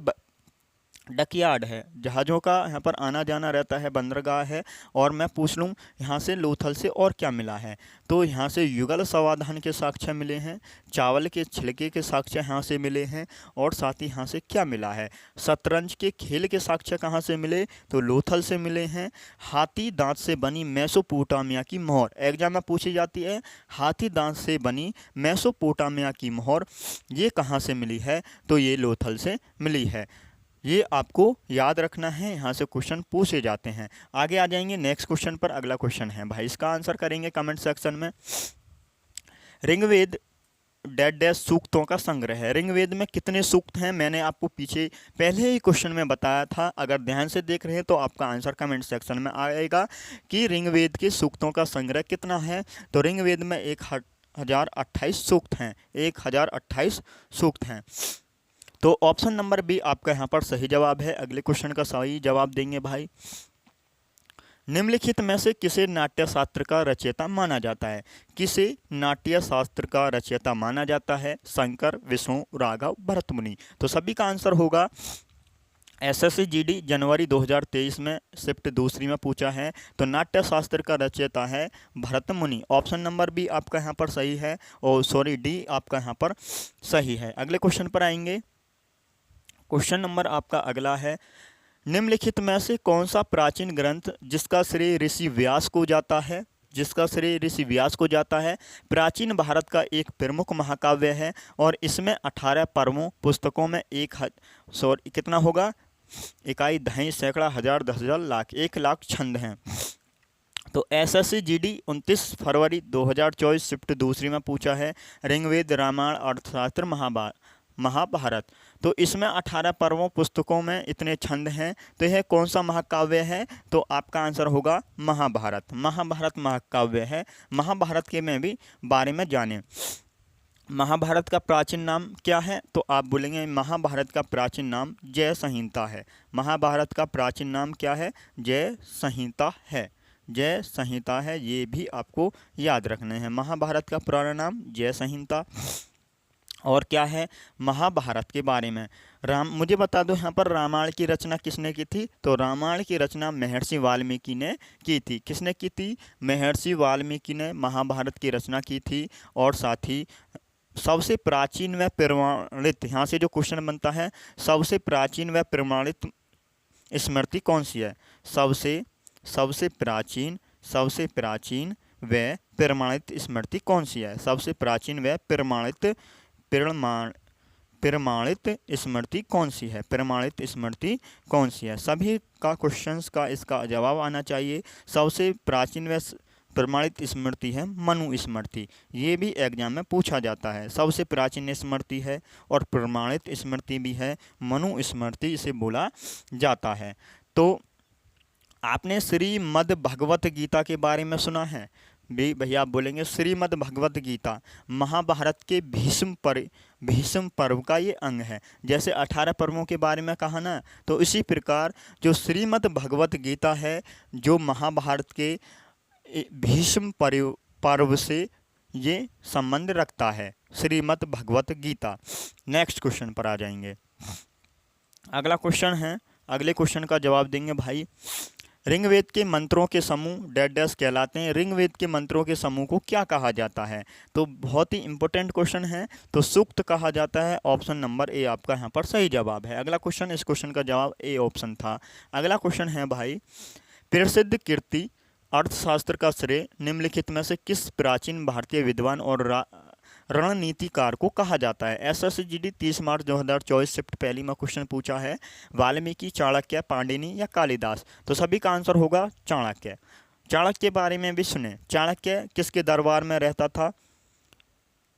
डकयार्ड है, जहाज़ों का यहाँ पर आना जाना रहता है, बंदरगाह है। और मैं पूछ लूँ यहाँ से लोथल से और क्या मिला है, तो यहाँ से युगल समाधान के साक्ष्य मिले हैं, चावल के छिलके के साक्ष्य यहाँ से मिले हैं, और साथ ही यहाँ से क्या मिला है, शतरंज के खेल के साक्ष्य कहाँ से मिले, तो लोथल से मिले हैं। हाथी दांत से बनी मेसोपोटामिया की मोहर, एग्जाम में पूछी जाती है, हाथी दांत से बनी मेसोपोटामिया की मोहर ये कहाँ से मिली है, तो ये लोथल से मिली है। ये आपको याद रखना है, यहाँ से क्वेश्चन पूछे जाते हैं। आगे आ जाएंगे नेक्स्ट क्वेश्चन पर। अगला क्वेश्चन है भाई, इसका आंसर करेंगे कमेंट सेक्शन में। ऋग्वेद डैश डैश सूक्तों का संग्रह है। ऋग्वेद में कितने सूक्त हैं, मैंने आपको पीछे पहले ही क्वेश्चन में बताया था। अगर ध्यान से देख रहे हैं तो आपका आंसर कमेंट सेक्शन में आएगा कि ऋग्वेद के सूक्तों का संग्रह कितना है। तो ऋग्वेद में 1028 सूक्त हैं, 1028 सूक्त हैं। तो ऑप्शन नंबर बी आपका यहाँ पर सही जवाब है। अगले क्वेश्चन का सही जवाब देंगे भाई। निम्नलिखित में से किसे नाट्य शास्त्र का रचयिता माना जाता है, किसे नाट्य शास्त्र का रचयिता माना जाता है, शंकर, विष्णु, राघव, भरत मुनि। तो सभी का आंसर होगा एसएससी जीडी जनवरी 2023 में शिफ्ट दूसरी में पूछा है, तो नाट्य शास्त्र का रचयिता है भरत मुनि। ऑप्शन नंबर बी आपका यहाँ पर सही है, और सॉरी डी आपका यहाँ पर सही है। अगले क्वेश्चन पर आएंगे। क्वेश्चन नंबर आपका अगला है, निम्नलिखित में से कौन सा प्राचीन ग्रंथ जिसका श्रेय ऋषि व्यास को जाता है, जिसका श्रेय ऋषि व्यास को जाता है, प्राचीन भारत का एक प्रमुख महाकाव्य है, और इसमें 18 पर्वों पुस्तकों में कितना होगा, इकाई, दहाई, सैकड़ा, हजार, 10,000, लाख, 1,00,000 छंद हैं। तो एसएससी जीडी 29 फरवरी 2024 शिफ्ट दूसरी में पूछा है, ऋग्वेद, रामायण, अर्थशास्त्र, महाभारत। तो इसमें 18 पर्वों पुस्तकों में इतने छंद हैं, तो यह कौन सा महाकाव्य है, तो आपका आंसर होगा महाभारत। महाभारत महाकाव्य है। महाभारत के में भी बारे में जानें। महाभारत का प्राचीन नाम क्या है, तो आप बोलेंगे महाभारत का प्राचीन नाम जय संहिता है। महाभारत का प्राचीन नाम क्या है, जय संहिता है। जय संहिता है, ये भी आपको याद रखना है। महाभारत का पुराना नाम जय संहिता। और क्या है महाभारत के बारे में, मुझे बता दो यहाँ पर रामायण की रचना किसने की थी, तो रामायण की रचना महर्षि वाल्मीकि ने की थी। किसने की थी, महर्षि वाल्मीकि ने महाभारत की रचना की थी। और साथ ही सबसे प्राचीन व प्रमाणित, यहाँ से जो क्वेश्चन बनता है, सबसे प्राचीन व प्रमाणित स्मृति कौन सी है, सबसे प्राचीन व प्रमाणित स्मृति कौन सी है, सबसे प्राचीन व प्रमाणित स्मृति कौन सी है, प्रमाणित स्मृति कौन सी है। सभी का क्वेश्चंस का इसका जवाब आना चाहिए। सबसे प्राचीन व प्रमाणित स्मृति है मनु स्मृति, ये भी एग्जाम में पूछा जाता है। सबसे प्राचीन स्मृति है और प्रमाणित स्मृति भी है, मनु स्मृति इसे बोला जाता है। तो आपने श्रीमद् भगवत गीता के बारे में सुना है भैया, आप बोलेंगे श्रीमद् भगवत गीता महाभारत के भीष्म पर्व का ये अंग है। जैसे 18 पर्वों के बारे में कहा ना, तो इसी प्रकार जो श्रीमद् भगवत गीता है, जो महाभारत के भीष्म पर्व से ये संबंध रखता है, श्रीमद् भगवत गीता। नेक्स्ट क्वेश्चन पर आ जाएंगे। अगला क्वेश्चन है, अगले क्वेश्चन का जवाब देंगे भाई। ऋग्वेद के मंत्रों के समूह डैश डैश कहलाते हैं। ऋग्वेद के मंत्रों के समूह को क्या कहा जाता है, तो बहुत ही इंपॉर्टेंट क्वेश्चन है, तो सूक्त कहा जाता है। ऑप्शन नंबर ए आपका यहाँ पर सही जवाब है। अगला क्वेश्चन, इस क्वेश्चन का जवाब ए ऑप्शन था। अगला क्वेश्चन है भाई, प्रसिद्ध कीर्ति अर्थशास्त्र का श्रेय निम्नलिखित में से किस प्राचीन भारतीय विद्वान और रणनीतिकार को कहा जाता है। एसएससी जीडी 30 मार्च 2024 शिफ्ट पहली में क्वेश्चन पूछा है, वाल्मीकि, चाणक्य, पाणिनि या कालिदास। तो सभी का आंसर होगा चाणक्य। चाणक्य के बारे में भी सुने, चाणक्य किसके दरबार में रहता था,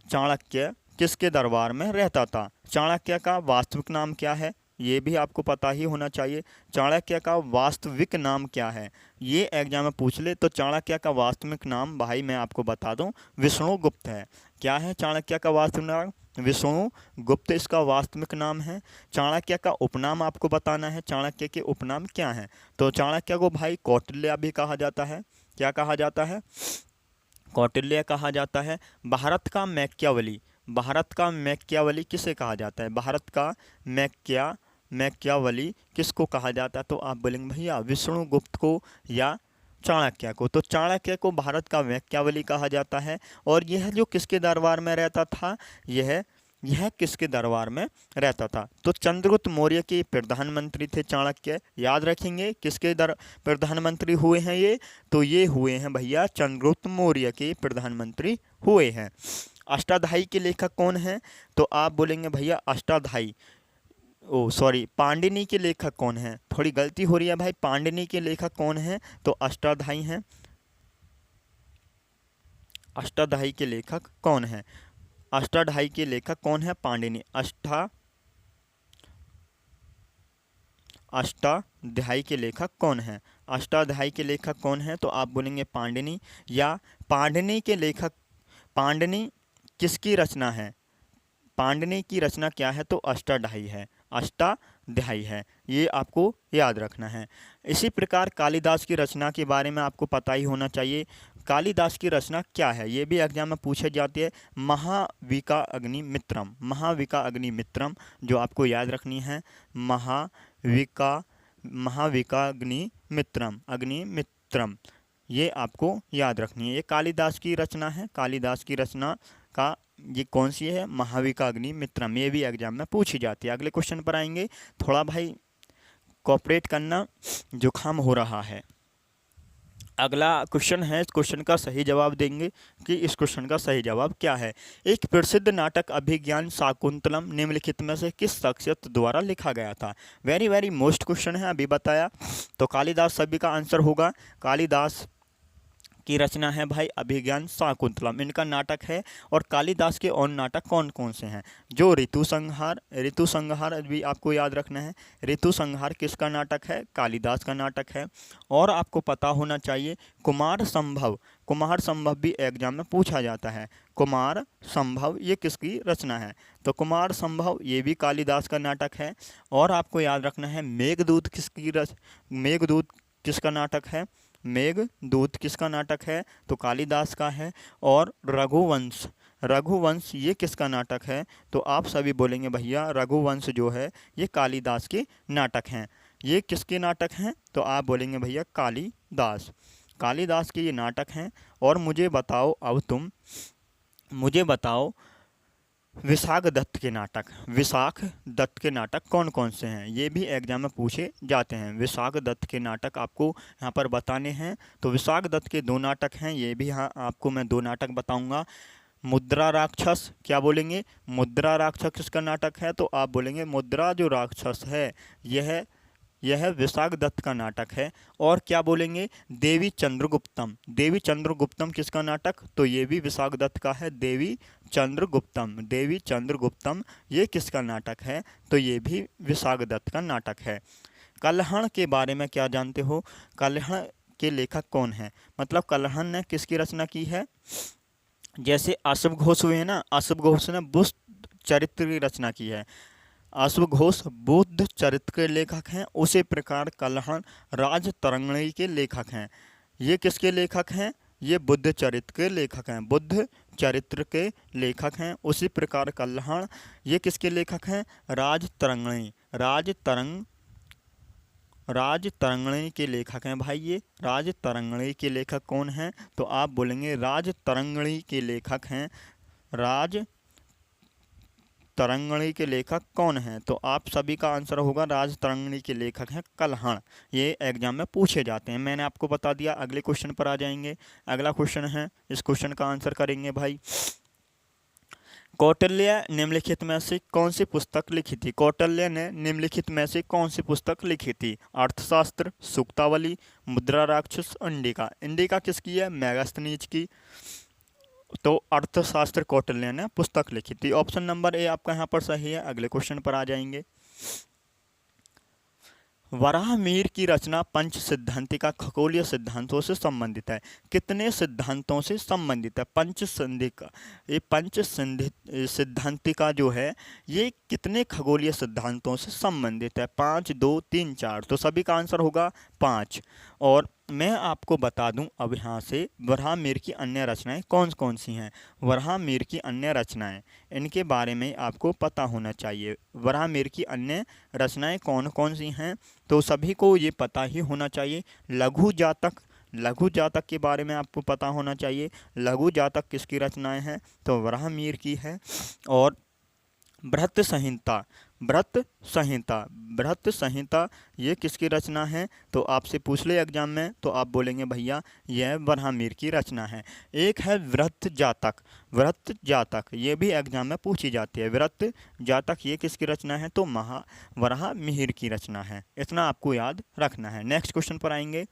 चाणक्य किसके दरबार में रहता था। चाणक्य का वास्तविक नाम क्या है, ये भी आपको पता ही होना चाहिए। चाणक्य का वास्तविक नाम क्या है, ये एग्जाम में पूछ ले, तो चाणक्य का वास्तविक नाम भाई मैं आपको बता दूं, विष्णुगुप्त है। क्या है चाणक्य का वास्तविक नाम, विष्णुगुप्त इसका वास्तविक नाम है। चाणक्य का उपनाम आपको बताना है, चाणक्य के उपनाम क्या हैं। तो चाणक्य को भाई कौटिल्य भी कहा जाता है। क्या कहा जाता है, कौटिल्य कहा जाता है। भारत का मैकियावली किसे कहा जाता है, भारत का मैकियावली किसको कहा जाता है? तो आप बोलेंगे भैया विष्णुगुप्त को या चाणक्य को। तो चाणक्य को भारत का मैकियावली कहा जाता है। और यह जो किसके दरबार में रहता था, यह किसके दरबार में रहता था? तो चंद्रगुप्त मौर्य के प्रधानमंत्री थे चाणक्य। याद रखेंगे किसके प्रधानमंत्री हुए हैं ये? तो ये हुए हैं भैया चंद्रगुप्त मौर्य के प्रधानमंत्री हुए हैं। अष्टाध्यायी के लेखक कौन हैं? तो आप बोलेंगे भैया अष्टाध्यायी, ओ सॉरी, पांडिनी के लेखक कौन हैं? थोड़ी गलती हो रही है भाई, पांडिनी के लेखक कौन हैं? तो अष्टाध्यायी हैं। अष्टाध्यायी के लेखक कौन हैं? अष्टाध्यायी के लेखक कौन है? पांडिनी। अष्टाध्यायी के लेखक कौन है? अष्टाध्यायी के लेखक कौन है? तो आप बोलेंगे पांडिनी। या पांडिनी के लेखक, पांडिनी किसकी रचना है? पांडिनी की रचना क्या है? तो अष्टाध्यायी है, अष्टाध्यायी है। ये आपको याद रखना है। इसी प्रकार कालिदास की रचना के बारे में आपको पता ही होना चाहिए। कालिदास की रचना क्या है? ये भी एग्जाम में पूछे जाती है। महाविकाग्निमित्रम, महाविकाग्निमित्रम जो आपको याद रखनी है। महाविकाग्निमित्रम, अग्निमित्रम, ये आपको याद रखनी है। ये कालिदास की रचना है। कालिदास की रचना का ये कौन सी है? महाविकाग्निमित्रम। ये भी एग्जाम में पूछी जाती है। अगले क्वेश्चन पर आएंगे। थोड़ा भाई कोऑपरेट करना, जुकाम हो रहा है। अगला क्वेश्चन है, इस क्वेश्चन का सही जवाब देंगे कि इस क्वेश्चन का सही जवाब क्या है। एक प्रसिद्ध नाटक अभिज्ञान शाकुंतलम निम्नलिखित में से किस शख्सियत द्वारा लिखा गया था? वेरी वेरी मोस्ट क्वेश्चन है, अभी बताया। तो कालिदास सभी का आंसर होगा। कालिदास की रचना है भाई अभिज्ञान शाकुंतलम, इनका नाटक है। और कालिदास के और नाटक कौन कौन से हैं? जो ऋतु संहार भी आपको याद रखना है। ऋतु संहार किसका नाटक है? कालिदास का नाटक है। और आपको पता होना चाहिए कुमार संभव भी एग्जाम में पूछा जाता है। कुमार संभव ये किसकी रचना है? तो कुमार संभव ये भी कालिदास का नाटक है। और आपको याद रखना है मेघदूत किसका नाटक है? मेघदूत किसका नाटक है? तो कालिदास का है। और रघुवंश ये किसका नाटक है? तो आप सभी बोलेंगे भैया रघुवंश जो है ये कालिदास के नाटक हैं। ये किसके नाटक हैं? तो आप बोलेंगे भैया कालिदास के ये नाटक हैं। और मुझे बताओ विशाख दत्त के नाटक कौन कौन से हैं? ये भी एग्जाम में पूछे जाते हैं। विशाख दत्त के नाटक आपको यहाँ पर बताने हैं। तो विशाख दत्त के 2 नाटक हैं। ये भी हाँ आपको मैं 2 नाटक बताऊंगा। मुद्रा राक्षस, क्या बोलेंगे? मुद्रा राक्षस किसका नाटक है? तो आप बोलेंगे मुद्रा जो राक्षस है यह विशाख दत्त का नाटक है। और क्या बोलेंगे? देवी चंद्रगुप्तम किसका नाटक? तो ये भी विशाख दत्त का है। देवी चंद्रगुप्तम ये किसका नाटक है? तो ये भी विशाख दत्त का नाटक है। कल्हण के बारे में क्या जानते हो? कल्हण के लेखक कौन है? मतलब कल्हण ने किसकी रचना की है? जैसे अश्व घोष हुए हैं ना, अश्व घोष ने बुद्ध चरित्र की रचना की है। अश्व घोष बुद्ध चरित्र के लेखक हैं। उसी प्रकार कल्हण राजतरंगिणी के लेखक हैं। ये किसके लेखक हैं? ये बुद्ध चरित्र के लेखक हैं। उसी प्रकार कल्हण ये किसके लेखक हैं? राजतरंगिणी के लेखक हैं भाई। ये राजतरंगिणी के लेखक कौन हैं? तो आप बोलेंगे राजतरंगिणी के लेखक हैं। राजतरंगिणी के लेखक कौन हैं? तो आप सभी का आंसर होगा राजतरंगिणी के लेखक हैं कल्हण। ये एग्जाम में पूछे जाते हैं, मैंने आपको बता दिया। अगले क्वेश्चन पर आ जाएंगे। अगला क्वेश्चन है, इस क्वेश्चन का आंसर करेंगे भाई। कौटिल्य निम्नलिखित में से कौन सी पुस्तक लिखी थी? कौटिल्य ने निम्नलिखित में से कौन सी पुस्तक लिखी थी? अर्थशास्त्र, सूक्तावली, मुद्रा राक्षस, इंडिका। इंडिका किसकी है? मेगास्थनीज की। तो अर्थशास्त्र कौटिल्य ने पुस्तक लिखी थी। ऑप्शन नंबर ए आपका यहाँ पर सही है। अगले क्वेश्चन पर आ जाएंगे। वराहमिहिर की रचना पंच सिद्धांतिका खगोलीय सिद्धांतों से संबंधित है। कितने सिद्धांतों से संबंधित है? ये पंच सिद्धांतिका जो है ये कितने खगोलीय सिद्धांतों से संबंधित है? 5, 2, 3, 4। तो सभी का आंसर होगा 5। और मैं आपको बता दूं अब यहाँ से वराहमिहिर की अन्य रचनाएं कौन कौन सी हैं। वराहमिहिर की अन्य रचनाएं, इनके बारे में आपको पता होना चाहिए। वराहमिहिर की अन्य रचनाएं कौन कौन सी हैं, तो सभी को ये पता ही होना चाहिए। लघु जातक, लघु जातक के बारे में आपको पता होना चाहिए। लघु जातक किसकी रचनाएं हैं, तो वराहमिहिर की है। और बृहत संहिता, बृहत संहिता, बृहत संहिता ये किसकी रचना है, तो आपसे पूछ ले एग्जाम में तो आप बोलेंगे भैया यह वराहमिहिर की रचना है। एक है वृहत जातक, वृहत जातक ये भी एग्जाम में पूछी जाती है। वृहत जातक ये किसकी रचना है, तो वराहमिहिर की रचना है। इतना आपको याद रखना है। नेक्स्ट क्वेश्चन पर आएंगे।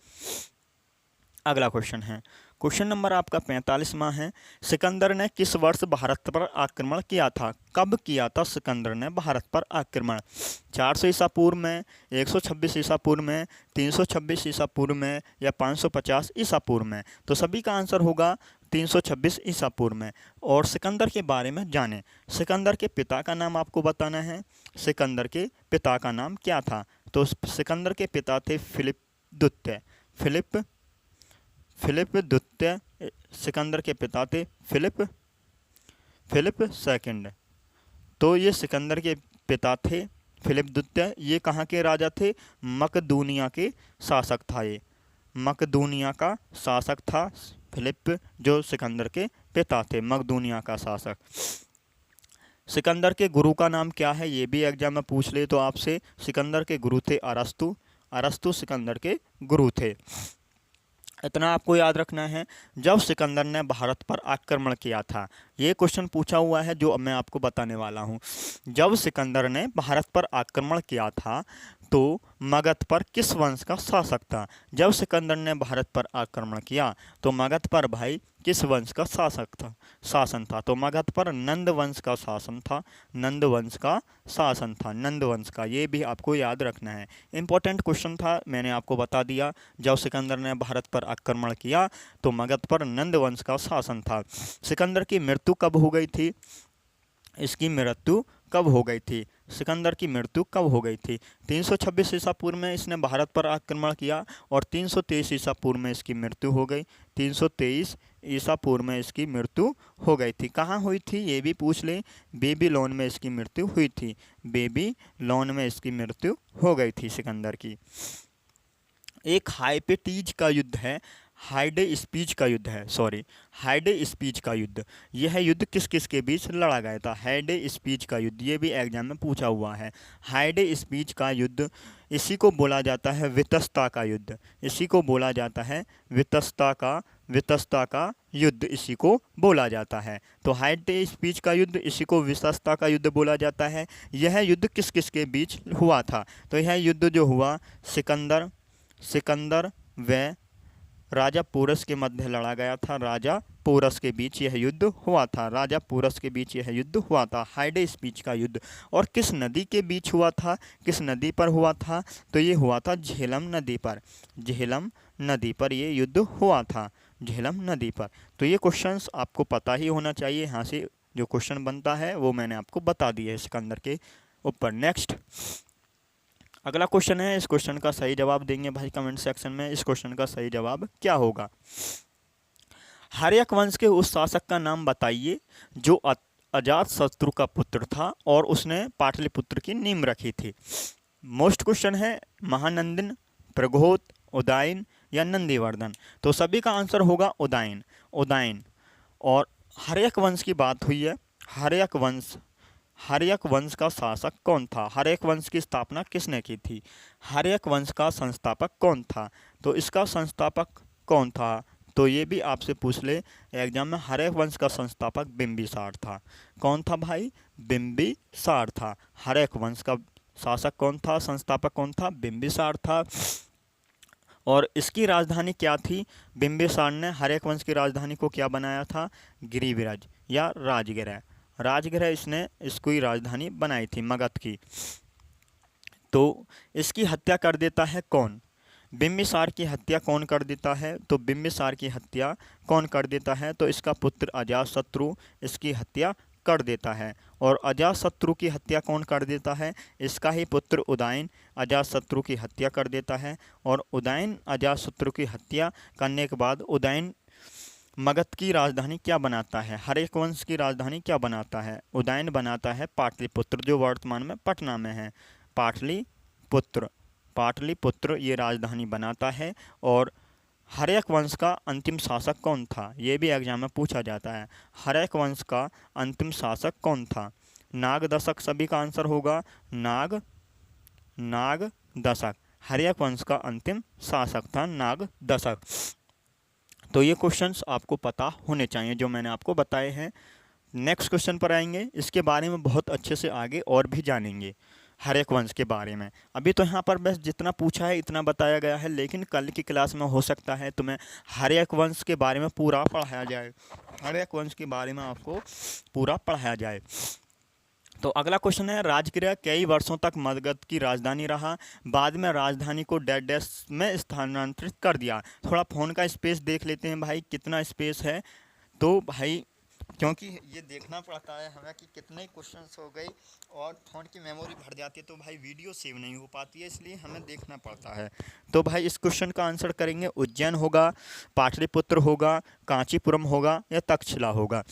अगला क्वेश्चन है, क्वेश्चन नंबर आपका 45वां है। सिकंदर ने किस वर्ष भारत पर आक्रमण किया था? कब किया था सिकंदर ने भारत पर आक्रमण? 400 ईसा पूर्व में, 126 ईसा पूर्व में, 326 ईसा पूर्व में या 550 ईसा पूर्व में? तो सभी का आंसर होगा 326 ईसा पूर्व में। और सिकंदर के बारे में जानें। सिकंदर के पिता का नाम आपको बताना है। सिकंदर के पिता का नाम क्या था? तो सिकंदर के पिता थे फिलिप द्वितीय, फिलिप द्वितीय सिकंदर के पिता थे। Philip second. तो ये सिकंदर के पिता थे फिलिप द्वितीय। ये कहाँ के राजा थे? मकदूनिया के शासक था। ये मकदूनिया का शासक था फिलिप, जो सिकंदर के पिता थे, मकदूनिया का शासक। सिकंदर के गुरु का नाम क्या है, ये भी एग्जाम में पूछ ले तो आपसे। सिकंदर के गुरु थे अरस्तु, अरस्तु सिकंदर के गुरु थे। इतना आपको याद रखना है। जब सिकंदर ने भारत पर आक्रमण किया था, ये क्वेश्चन पूछा हुआ है जो मैं आपको बताने वाला हूँ। जब सिकंदर ने भारत पर आक्रमण किया था तो मगध पर किस वंश का शासक था? जब सिकंदर ने भारत पर आक्रमण किया तो मगध पर भाई किस वंश का शासन था? तो मगध पर नंद वंश का शासन था, नंद वंश का शासन था, नंद वंश का। ये भी आपको याद रखना है। इंपॉर्टेंट क्वेश्चन था, मैंने आपको बता दिया। जब सिकंदर ने भारत पर आक्रमण किया तो मगध पर नंद वंश का शासन था। सिकंदर की मृत्यु कब हो गई थी? इसकी मृत्यु कब हो गई थी? सिकंदर की मृत्यु कब हो गई थी? 326 ईसा पूर्व में इसने भारत पर आक्रमण किया और 323 ईसा पूर्व में इसकी मृत्यु हो गई। 323 ईसा पूर्व में इसकी मृत्यु हो गई थी। कहाँ हुई थी ये भी पूछ लें। बेबीलोन में इसकी मृत्यु हुई थी, बेबीलोन में इसकी मृत्यु हो गई थी सिकंदर की। एक हाइपेटीज का युद्ध है, हाइडे स्पीच का युद्ध है, सॉरी हाइडे स्पीच का युद्ध। यह युद्ध किस किस के बीच लड़ा गया था? हाइडे स्पीच का युद्ध, ये भी एग्जाम में पूछा हुआ है। हाइडे स्पीच का युद्ध, इसी को बोला जाता है वितस्ता का युद्ध, इसी को बोला जाता है वितस्ता का युद्ध, इसी को बोला जाता है। तो हाइडे स्पीच का युद्ध, इसी को वितस्ता का युद्ध बोला जाता है। यह युद्ध किस किस के बीच हुआ था? तो यह युद्ध जो हुआ सिकंदर व राजा पोरस के मध्य लड़ा गया था। राजा पोरस के बीच यह युद्ध हुआ था, राजा पोरस के बीच यह युद्ध हुआ था, हाइडे स्पीच का युद्ध। और किस नदी के बीच हुआ था, किस नदी पर हुआ था? तो ये हुआ था झेलम नदी पर, झेलम नदी पर ये युद्ध हुआ था, झेलम नदी पर। तो ये क्वेश्चंस आपको पता ही होना चाहिए। यहाँ से जो क्वेश्चन बनता है वो मैंने आपको बता दिया है सिकंदर के ऊपर। नेक्स्ट अगला क्वेश्चन है। इस क्वेश्चन का सही जवाब देंगे भाई कमेंट सेक्शन में। इस क्वेश्चन का सही जवाब क्या होगा? हर्यक वंश के उस शासक का नाम बताइए जो अजात शत्रु का पुत्र था और उसने पाटलिपुत्र की नींव रखी थी। मोस्ट क्वेश्चन है, महानंदन, प्रघोत, उदयन या नंदीवर्धन? तो सभी का आंसर होगा उदयन, उदयन। और हर्यक वंश की बात हुई है। हर्यक वंश का शासक कौन था? हर्यक वंश की स्थापना किसने की थी? हर्यक वंश का संस्थापक कौन था? तो इसका संस्थापक कौन था? तो ये भी आपसे पूछ ले एग्जाम में। हर्यक वंश का संस्थापक बिंबिसार था। कौन था भाई? बिंबिसार था। हर्यक वंश का शासक कौन था, संस्थापक कौन था? बिंबिसार था। और इसकी राजधानी क्या थी? बिंबिसार ने हर्यक वंश की राजधानी को क्या बनाया था? गिरिविराज या राजगिरह, राजगिरह इसने इसकी राजधानी बनाई थी मगध की। तो इसकी हत्या कर देता है कौन? बिंबिसार की हत्या कौन कर देता है? तो बिंबिसार की हत्या कौन कर देता है? तो इसका पुत्र अजातशत्रु इसकी हत्या कर देता है। और अजातशत्रु की हत्या कौन कर देता है? इसका ही पुत्र उदयन अजातशत्रु की हत्या कर देता है। और उदयन अजातशत्रु की हत्या करने के बाद उदयन मगध की राजधानी क्या बनाता है? हर्यक वंश की राजधानी क्या बनाता है? उदयन बनाता है पाटलिपुत्र, जो वर्तमान में पटना में है। पाटलिपुत्र, पाटलिपुत्र ये राजधानी बनाता है। और हर्यक वंश का अंतिम शासक कौन था? ये भी एग्जाम में पूछा जाता है। हर्यक वंश का अंतिम शासक कौन था? नागदशक सभी का आंसर होगा। नागदशक हर्यक वंश का अंतिम शासक था नागदशक। तो ये क्वेश्चंस आपको पता होने चाहिए जो मैंने आपको बताए हैं। नेक्स्ट क्वेश्चन पर आएंगे, इसके बारे में बहुत अच्छे से आगे और भी जानेंगे हर्यक वंश के बारे में। अभी तो यहाँ पर बस जितना पूछा है इतना बताया गया है, लेकिन कल की क्लास में हो सकता है तुम्हें हर्यक वंश के बारे में पूरा पढ़ाया जाए, हर्यक वंश के बारे में आपको पूरा पढ़ाया जाए। तो अगला क्वेश्चन है, राजगृह कई वर्षों तक मगध की राजधानी रहा, बाद में राजधानी को डैश डैश में स्थानांतरित कर दिया। थोड़ा फ़ोन का स्पेस देख लेते हैं भाई, कितना स्पेस है। तो भाई क्योंकि ये देखना पड़ता है हमें कि कितने क्वेश्चंस हो गए, और फ़ोन की मेमोरी भर जाती है तो भाई वीडियो सेव नहीं हो पाती है, इसलिए हमें देखना पड़ता है। तो भाई इस क्वेश्चन का आंसर करेंगे उज्जैन होगा, पाटलिपुत्र होगा, कांचीपुरम होगा या तक्षशिला होगा।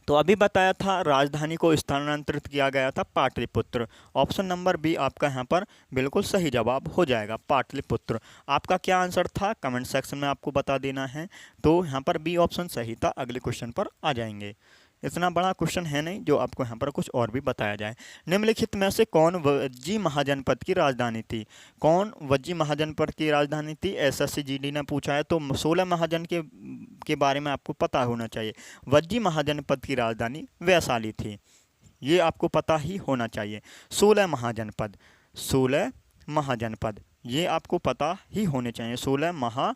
तो अभी बताया था राजधानी को स्थानांतरित किया गया था पाटलिपुत्र। ऑप्शन नंबर बी आपका यहाँ पर बिल्कुल सही जवाब हो जाएगा, पाटलिपुत्र। आपका क्या आंसर था कमेंट सेक्शन में आपको बता देना है। तो यहाँ पर बी ऑप्शन सही था। अगले क्वेश्चन पर आ जाएंगे। इतना बड़ा क्वेश्चन है नहीं जो आपको यहाँ पर कुछ और भी बताया जाए। निम्नलिखित में से कौन वज्जी महाजनपद की राजधानी थी? कौन वज्जी महाजनपद की राजधानी थी? एसएससी जीडी ने पूछा है, तो 16 महाजन के बारे में आपको पता होना चाहिए। वज्जी महाजनपद की राजधानी वैशाली थी, ये आपको पता ही होना चाहिए। 16 महाजनपद, 16 महाजनपद ये आपको पता ही होने चाहिए। 16 महाजनपद,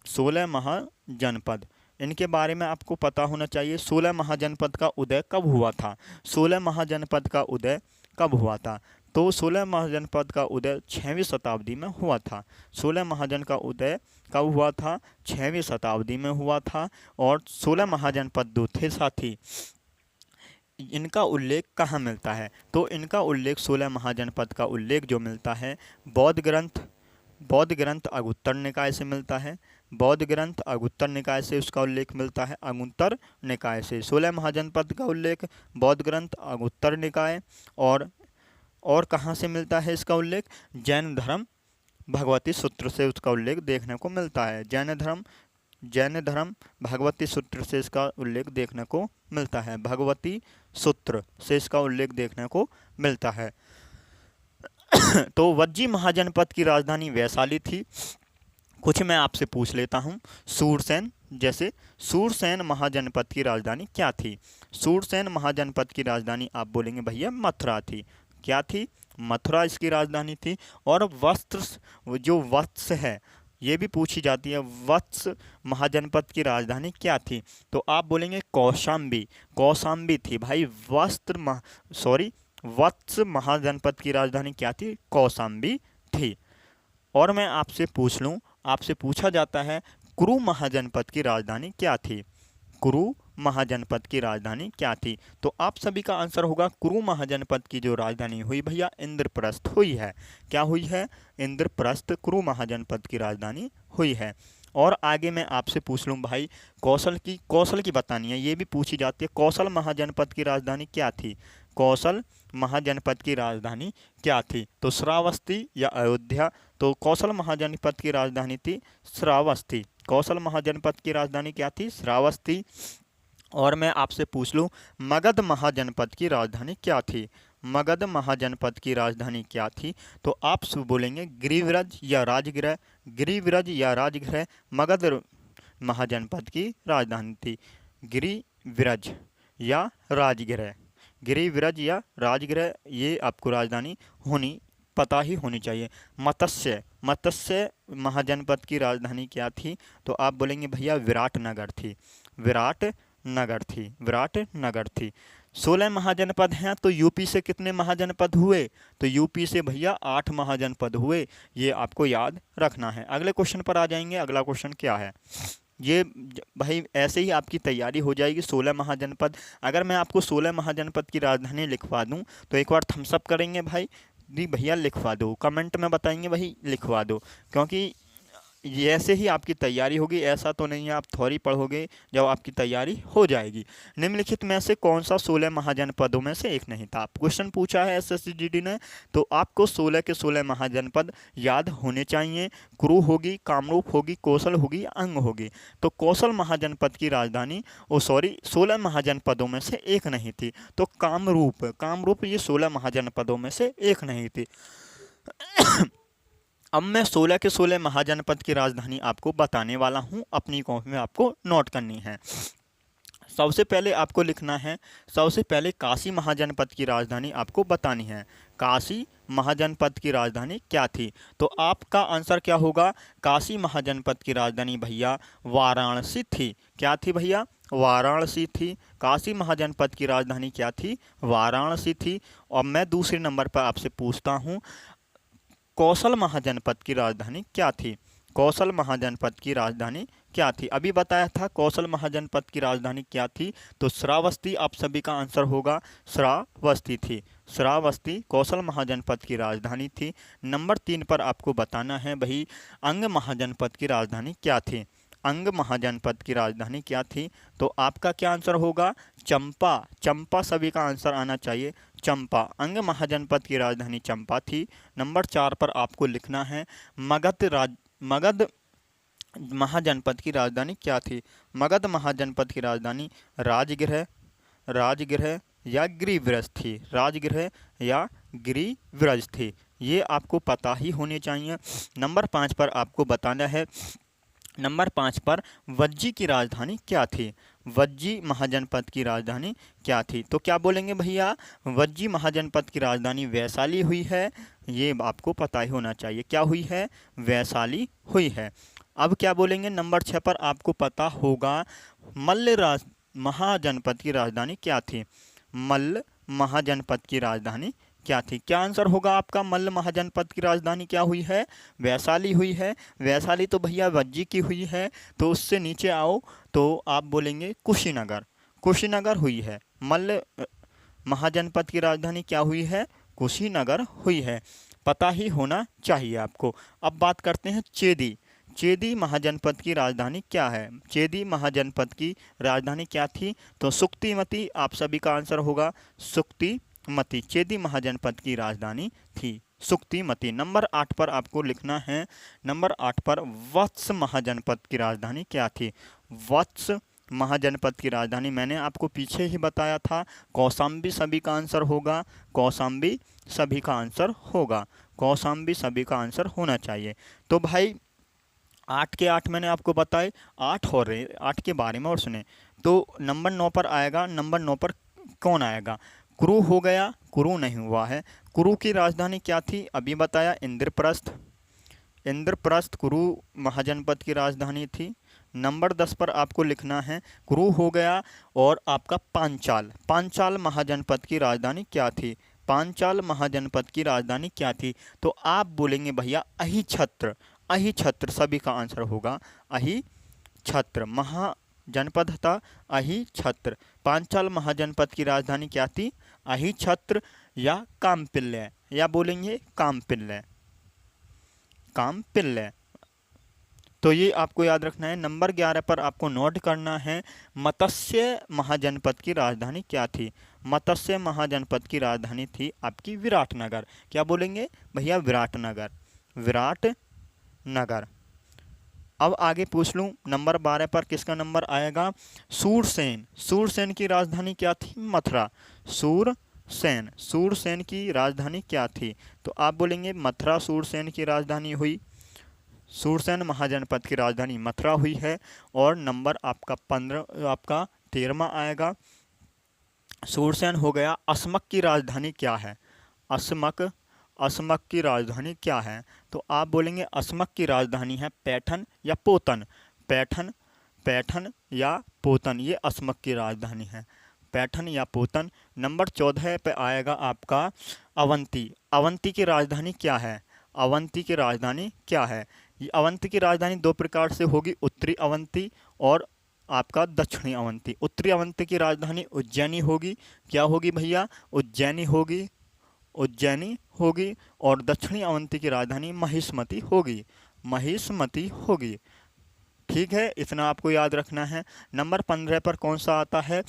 16 महाजनपद इनके बारे में आपको पता होना चाहिए। 16 महाजनपद का उदय कब हुआ था? 16 महाजनपद का उदय कब हुआ था? तो 16 महाजनपद का उदय 6वीं शताब्दी में हुआ था। 16 महाजन का उदय कब हुआ था? 6वीं शताब्दी में हुआ था। और 16 महाजनपद जो थे साथी, इनका उल्लेख कहाँ मिलता है? तो इनका उल्लेख 16 महाजनपद का उल्लेख जो मिलता है बौद्ध ग्रंथ अगुत्तर निकाय से मिलता है। बौद्ध ग्रंथ अगुत्तर निकाय से उसका उल्लेख मिलता है, अगुत्तर निकाय से। 16 महाजनपद का उल्लेख बौद्ध ग्रंथ अगुत्तर निकाय। और कहाँ से मिलता है इसका उल्लेख? जैन धर्म भगवती सूत्र से उसका उल्लेख देखने को मिलता है। जैन धर्म भगवती सूत्र से इसका उल्लेख देखने को मिलता है। भगवती सूत्र से इसका उल्लेख देखने को मिलता है। तो वज्जी महाजनपद की राजधानी वैशाली थी। कुछ मैं आपसे पूछ लेता हूँ। सूरसेन, जैसे सूरसेन महाजनपद की राजधानी क्या थी? सूरसेन महाजनपद की राजधानी आप बोलेंगे भैया मथुरा थी। क्या थी? मथुरा इसकी राजधानी थी। और वत्स है ये भी पूछी जाती है, वत्स महाजनपद की राजधानी क्या थी? तो आप बोलेंगे कौशाम्बी थी भाई। वत्स महाजनपद की राजधानी क्या थी? कौशाम्बी थी। और मैं आपसे पूछ लूँ, आपसे पूछा जाता है कुरु महाजनपद की राजधानी क्या थी? कुरु महाजनपद की राजधानी क्या थी? तो आप सभी का आंसर होगा कुरु महाजनपद की जो राजधानी हुई भैया इंद्रप्रस्थ हुई है। क्या हुई है? इंद्रप्रस्थ कुरु महाजनपद की राजधानी हुई है। और आगे मैं आपसे पूछ लूँ भाई कौशल की बतानी है, ये भी पूछी जाती है। कौशल महाजनपद की राजधानी क्या थी? कौशल महाजनपद की राजधानी क्या थी? तो श्रावस्ती या अयोध्या? तो कौशल महाजनपद की राजधानी थी श्रावस्ती। कौशल महाजनपद की राजधानी क्या थी? श्रावस्ती। और मैं आपसे पूछ लूँ मगध महाजनपद की राजधानी क्या थी? मगध महाजनपद की राजधानी क्या थी? तो आप बोलेंगे गिरिव्रज या राजगृह। गिरिव्रज या राजगृह मगध महाजनपद की राजधानी थी। गिरिव्रज या राजगृह, गिरिव्रज या राजगृह ये आपको राजधानी पता ही होनी चाहिए। मत्स्य महाजनपद की राजधानी क्या थी? तो आप बोलेंगे भैया विराटनगर थी। विराटनगर थी। 16 महाजनपद हैं, तो यूपी से कितने महाजनपद हुए? तो यूपी से भैया 8 महाजनपद हुए, ये आपको याद रखना है। अगले क्वेश्चन पर आ जाएंगे। अगला क्वेश्चन क्या है? ये भाई ऐसे ही आपकी तैयारी हो जाएगी। 16 महाजनपद, अगर मैं आपको 16 महाजनपद की राजधानी लिखवा दूं तो एक बार थम्स अप करेंगे भाई, जी भैया लिखवा दो, कमेंट में बताएंगे भाई लिखवा दो, क्योंकि ये ऐसे ही आपकी तैयारी होगी। ऐसा तो नहीं है आप थोड़ी पढ़ोगे जब आपकी तैयारी हो जाएगी। निम्नलिखित में से कौन सा 16 महाजनपदों में से एक नहीं था? क्वेश्चन पूछा है एसएससीजीडी ने, तो आपको 16 के 16 महाजनपद याद होने चाहिए। कुरु होगी, कामरूप होगी, कौशल होगी, अंग होगी। तो कौशल महाजनपद की राजधानी, ओ सॉरी, 16 महाजनपदों में से एक नहीं थी। तो कामरूप, कामरूप ये 16 महाजनपदों में से एक नहीं थी। अब मैं 16 के 16 महाजनपद की राजधानी आपको बताने वाला हूं, अपनी कॉपी में आपको नोट करनी है। सबसे पहले आपको लिखना है, सबसे पहले काशी महाजनपद की राजधानी आपको बतानी है। काशी महाजनपद की राजधानी क्या थी? तो आपका आंसर क्या होगा? काशी महाजनपद की राजधानी भैया वाराणसी थी। क्या थी भैया? वाराणसी थी। काशी महाजनपद की राजधानी क्या थी? वाराणसी थी। और मैं दूसरे नंबर पर आपसे पूछता हूँ, कौशल महाजनपद की राजधानी क्या थी? कौशल महाजनपद की राजधानी क्या थी? अभी बताया था कौशल महाजनपद की राजधानी क्या थी, तो श्रावस्ती आप सभी का आंसर होगा, श्रावस्ती थी। श्रावस्ती कौशल महाजनपद की राजधानी थी। नंबर 3 पर आपको बताना है भाई, अंग महाजनपद की राजधानी क्या थी? अंग महाजनपद की राजधानी क्या थी? तो आपका क्या आंसर होगा? चंपा। चंपा सभी का आंसर आना चाहिए, चंपा। अंग महाजनपद की राजधानी चंपा थी। नंबर 4 पर आपको लिखना है, मगध महाजनपद की राजधानी क्या थी? मगध महाजनपद की राजधानी राजगृह, राजगृह या गिरिव्रज थी। राजगृह या गिरिव्रज थी। ये आपको पता ही होने चाहिए। नंबर 5 पर आपको बताना है, नंबर 5 पर वज्जी की राजधानी क्या थी? वज्जी महाजनपद की राजधानी क्या थी? तो क्या बोलेंगे भैया? वज्जी महाजनपद की राजधानी वैशाली हुई है। ये आपको पता ही होना चाहिए, क्या हुई है? वैशाली हुई है। अब क्या बोलेंगे? नंबर 6 पर आपको पता होगा, मल्ल महाजनपद की राजधानी क्या थी? मल्ल महाजनपद की राजधानी क्या थी? क्या आंसर होगा आपका? मल्ल महाजनपद की राजधानी क्या हुई है? वैशाली हुई है। वैशाली तो भैया वज्जी की हुई है। तो उससे नीचे आओ तो आप बोलेंगे कुशीनगर, कुशीनगर हुई है। मल्ल महाजनपद की राजधानी क्या हुई है? कुशीनगर हुई है। पता ही होना चाहिए आपको। अब बात करते हैं चेदी। चेदी महाजनपद की राजधानी क्या है? चेदी महाजनपद की राजधानी क्या थी? तो सुक्तिमती आप सभी का आंसर होगा, सुक्तिमती। चेदी महाजनपद की राजधानी थी सुक्तिमती। नंबर 8 पर आपको लिखना है, नंबर 8 पर वत्स महाजनपद की राजधानी क्या थी? वत्स महाजनपद की राजधानी मैंने आपको पीछे ही बताया था, कौशाम्बी सभी का आंसर होगा, कौशाम्बी सभी का आंसर होगा, कौशाम्बी सभी का आंसर होना चाहिए। तो भाई 8 के 8 मैंने आपको बताए, 8 हो रहे, 8 के बारे में और सुने। तो नंबर 9 पर आएगा, नंबर 9 पर कौन आएगा? कुरु हो गया, कुरु नहीं हुआ है। कुरु की राजधानी क्या थी? अभी बताया, इंद्रप्रस्थ। इंद्रप्रस्थ कुरु महाजनपद की राजधानी थी। नंबर 10 पर आपको लिखना है, कुरु हो गया और आपका पांचाल। पांचाल महाजनपद की राजधानी क्या थी? पांचाल महाजनपद की राजधानी क्या थी? तो आप बोलेंगे भैया अहिछत्र। अहिछत्र सभी का आंसर होगा, अहिछत्र। महाजनपद था अहिछत्र। पांचाल महाजनपद की राजधानी क्या थी? अहिछत्र या कामपिल्य, या बोलेंगे कामपिल्य, कामपिल्य। तो ये आपको याद रखना है। नंबर 11 पर आपको नोट करना है, मत्स्य महाजनपद की राजधानी क्या थी? मत्स्य महाजनपद की राजधानी थी आपकी विराटनगर। क्या बोलेंगे भैया? विराटनगर, विराटनगर। अब आगे पूछ लूँ, नंबर 12 पर किसका नंबर आएगा? सूरसेन। सूरसेन की राजधानी क्या थी? मथुरा। सूरसेन, सूरसेन की राजधानी क्या थी? तो आप बोलेंगे मथुरा सूरसेन की राजधानी हुई। सूरसेन महाजनपद की राजधानी मथुरा हुई है। और नंबर आपका 15, आपका 13वां आएगा, सूरसेन हो गया। असमक की राजधानी क्या है? असमक, असमक की राजधानी क्या है? तो आप बोलेंगे असमक की राजधानी है पैठन या पोतन। पैठन, पैठन या पोतन, ये असमक की राजधानी है, पैठन या पोतन। नंबर 14 पे आएगा आपका अवंती। अवंती की राजधानी क्या है? अवंती की राजधानी क्या है? ये अवंती की राजधानी दो प्रकार से होगी, उत्तरी अवंती और आपका दक्षिणी अवंती। उत्तरी अवंती की राजधानी उज्जैनी होगी। क्या होगी भैया? उज्जैनी होगी, उज्जैनी होगी। और दक्षिणी अवंती की राजधानी महिष्मती होगी, महिष्मती होगी। ठीक है, इतना आपको याद रखना है। नंबर 15 पर कौन सा आता है?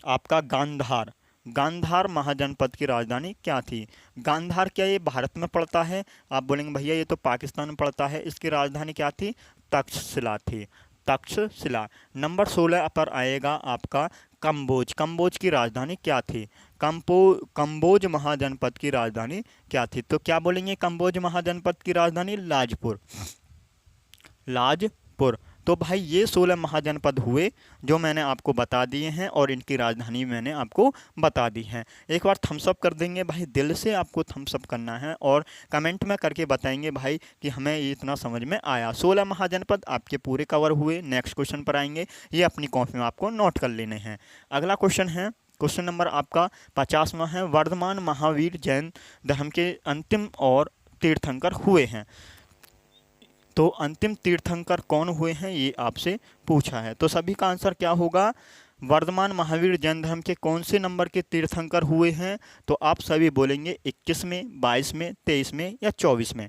आपका गांधार। गांधार महाजनपद की राजधानी क्या थी? गांधार क्या ये भारत में पड़ता है? आप बोलेंगे भैया ये तो पाकिस्तान में पड़ता है। इसकी राजधानी क्या थी? तक्षशिला थी, तक्षशिला। नंबर 16 पर आएगा आपका कंबोज। कंबोज की राजधानी क्या थी? कंबोज महाजनपद की राजधानी क्या थी? तो क्या बोलेंगे? कंबोज महाजनपद की राजधानी लाजपुर, लाजपुर। तो भाई ये 16 महाजनपद हुए जो मैंने आपको बता दिए हैं और इनकी राजधानी मैंने आपको बता दी है। एक बार थम्स अप कर देंगे भाई, दिल से आपको थम्स अप करना है और कमेंट में करके बताएंगे भाई कि हमें ये इतना समझ में आया। 16 महाजनपद आपके पूरे कवर हुए। नेक्स्ट क्वेश्चन पर आएंगे, ये अपनी कॉपी में आपको नोट कर लेने हैं। अगला क्वेश्चन है, क्वेश्चन नंबर आपका 50वां है। वर्धमान महावीर जैन धर्म के अंतिम और तीर्थंकर हुए हैं। तो अंतिम तीर्थंकर कौन हुए हैं ये आपसे पूछा है। तो सभी का आंसर क्या होगा? वर्धमान महावीर जैन धर्म के कौन से नंबर के तीर्थंकर हुए हैं? तो आप सभी बोलेंगे 21 में, 22 में, 23 में या 24 में।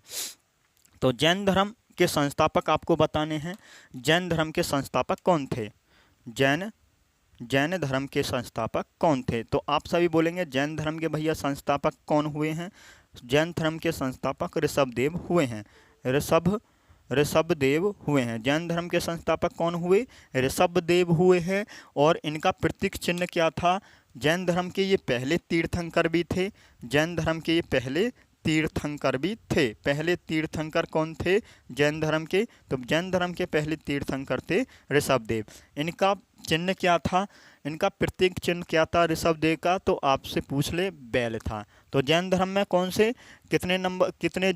तो जैन धर्म के संस्थापक आपको बताने हैं। जैन धर्म के संस्थापक कौन थे? जैन धर्म के संस्थापक कौन थे? तो आप सभी बोलेंगे जैन धर्म के भैया संस्थापक कौन हुए हैं? जैन धर्म के संस्थापक ऋषभदेव हुए हैं। ऋषभदेव हुए हैं। जैन धर्म के संस्थापक कौन हुए? ऋषभदेव हुए हैं। और इनका प्रतीक चिन्ह क्या था? जैन धर्म के ये पहले तीर्थंकर भी थे। जैन धर्म के ये पहले तीर्थंकर भी थे। पहले तीर्थंकर कौन थे जैन धर्म के? तो जैन धर्म के पहले तीर्थंकर थे ऋषभदेव। इनका चिन्ह क्या था? इनका प्रतीक चिन्ह क्या था ऋषभदेव का? तो आपसे पूछ ले, बैल था। तो जैन धर्म में कौन से कितने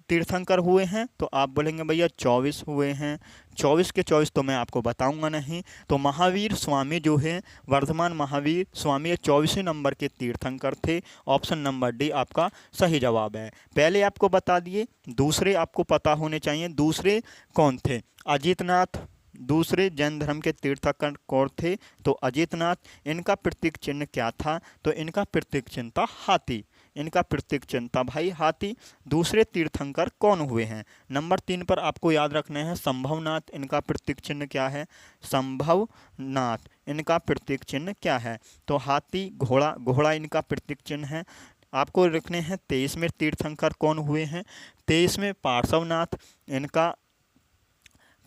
तीर्थंकर हुए हैं? तो आप बोलेंगे भैया 24 हुए हैं। 24 के 24 तो मैं आपको बताऊंगा नहीं। तो महावीर स्वामी जो है, वर्धमान महावीर स्वामी 24वें नंबर के तीर्थंकर थे। ऑप्शन नंबर डी आपका सही जवाब है। पहले आपको बता दिए, दूसरे आपको पता होने चाहिए। दूसरे कौन थे? अजीतनाथ दूसरे जैन धर्म के तीर्थंकर कौन थे? तो अजीतनाथ। इनका प्रतीक चिन्ह क्या था? तो इनका प्रतीक चिन्ह था हाथी। इनका प्रतीक चिन्ह था भाई हाथी। दूसरे तीर्थंकर कौन हुए हैं? नंबर 3 पर आपको याद रखना है संभवनाथ। इनका प्रतीक चिन्ह क्या है? संभवनाथ। इनका प्रतीक चिन्ह क्या है? तो हाथी, घोड़ा, घोड़ा इनका प्रतीक चिन्ह है। आपको रखने हैं 23 में तीर्थंकर कौन हुए हैं? 23 में पार्श्वनाथ। इनका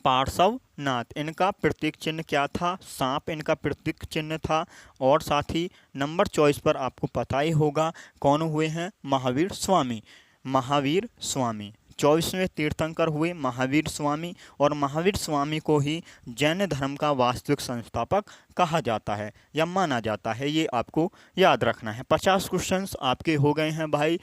पार्श्वनाथ। इनका प्रतीक चिन्ह क्या था? सांप इनका प्रतीक चिन्ह था। और साथ ही नंबर 24 पर आपको पता ही होगा कौन हुए हैं? महावीर स्वामी। महावीर स्वामी 24वें तीर्थंकर हुए महावीर स्वामी। और महावीर स्वामी को ही जैन धर्म का वास्तविक संस्थापक कहा जाता है या माना जाता है। ये आपको याद रखना है। 50 क्वेश्चंस आपके हो गए हैं भाई।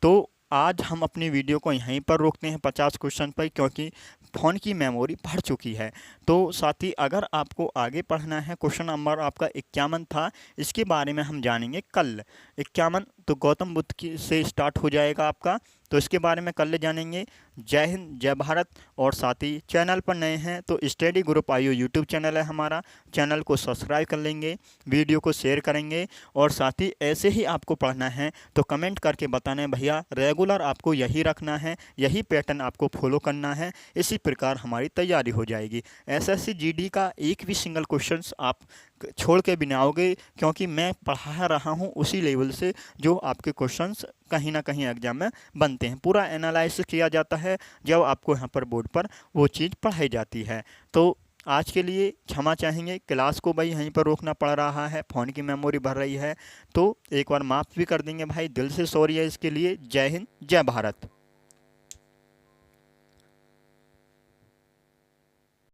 तो आज हम अपनी वीडियो को यहीं पर रोकते हैं 50 क्वेश्चन पर, क्योंकि फ़ोन की मेमोरी भर चुकी है। तो साथ ही अगर आपको आगे पढ़ना है, क्वेश्चन नंबर आपका 51 था, इसके बारे में हम जानेंगे कल। 51 तो गौतम बुद्ध की से स्टार्ट हो जाएगा आपका, तो इसके बारे में कल जानेंगे। जय हिंद, जय भारत। और साथ ही चैनल पर नए हैं तो study group IO YouTube channel है हमारा, चैनल को सब्सक्राइब कर लेंगे, वीडियो को शेयर करेंगे। और साथ ही ऐसे ही आपको पढ़ना है तो कमेंट करके बताना है भैया रेगुलर आपको यही रखना है, यही पैटर्न आपको फॉलो करना है। इसी प्रकार हमारी तैयारी हो जाएगी। एसएससी जीडी का एक भी सिंगल क्वेश्चंस आप छोड़ के भी ना आओगे, क्योंकि मैं पढ़ा रहा हूँ उसी लेवल से जो आपके क्वेश्चंस कहीं ना कहीं एग्जाम में बनते हैं। पूरा एनालाइसिस किया जाता है जब आपको यहाँ पर बोर्ड पर वो चीज़ पढ़ाई जाती है। तो आज के लिए क्षमा चाहेंगे, क्लास को भाई यहीं पर रोकना पड़ रहा है, फ़ोन की मेमोरी भर रही है। तो एक बार माफ़ भी कर देंगे भाई, दिल से सॉरी है इसके लिए। जय हिंद, जय भारत।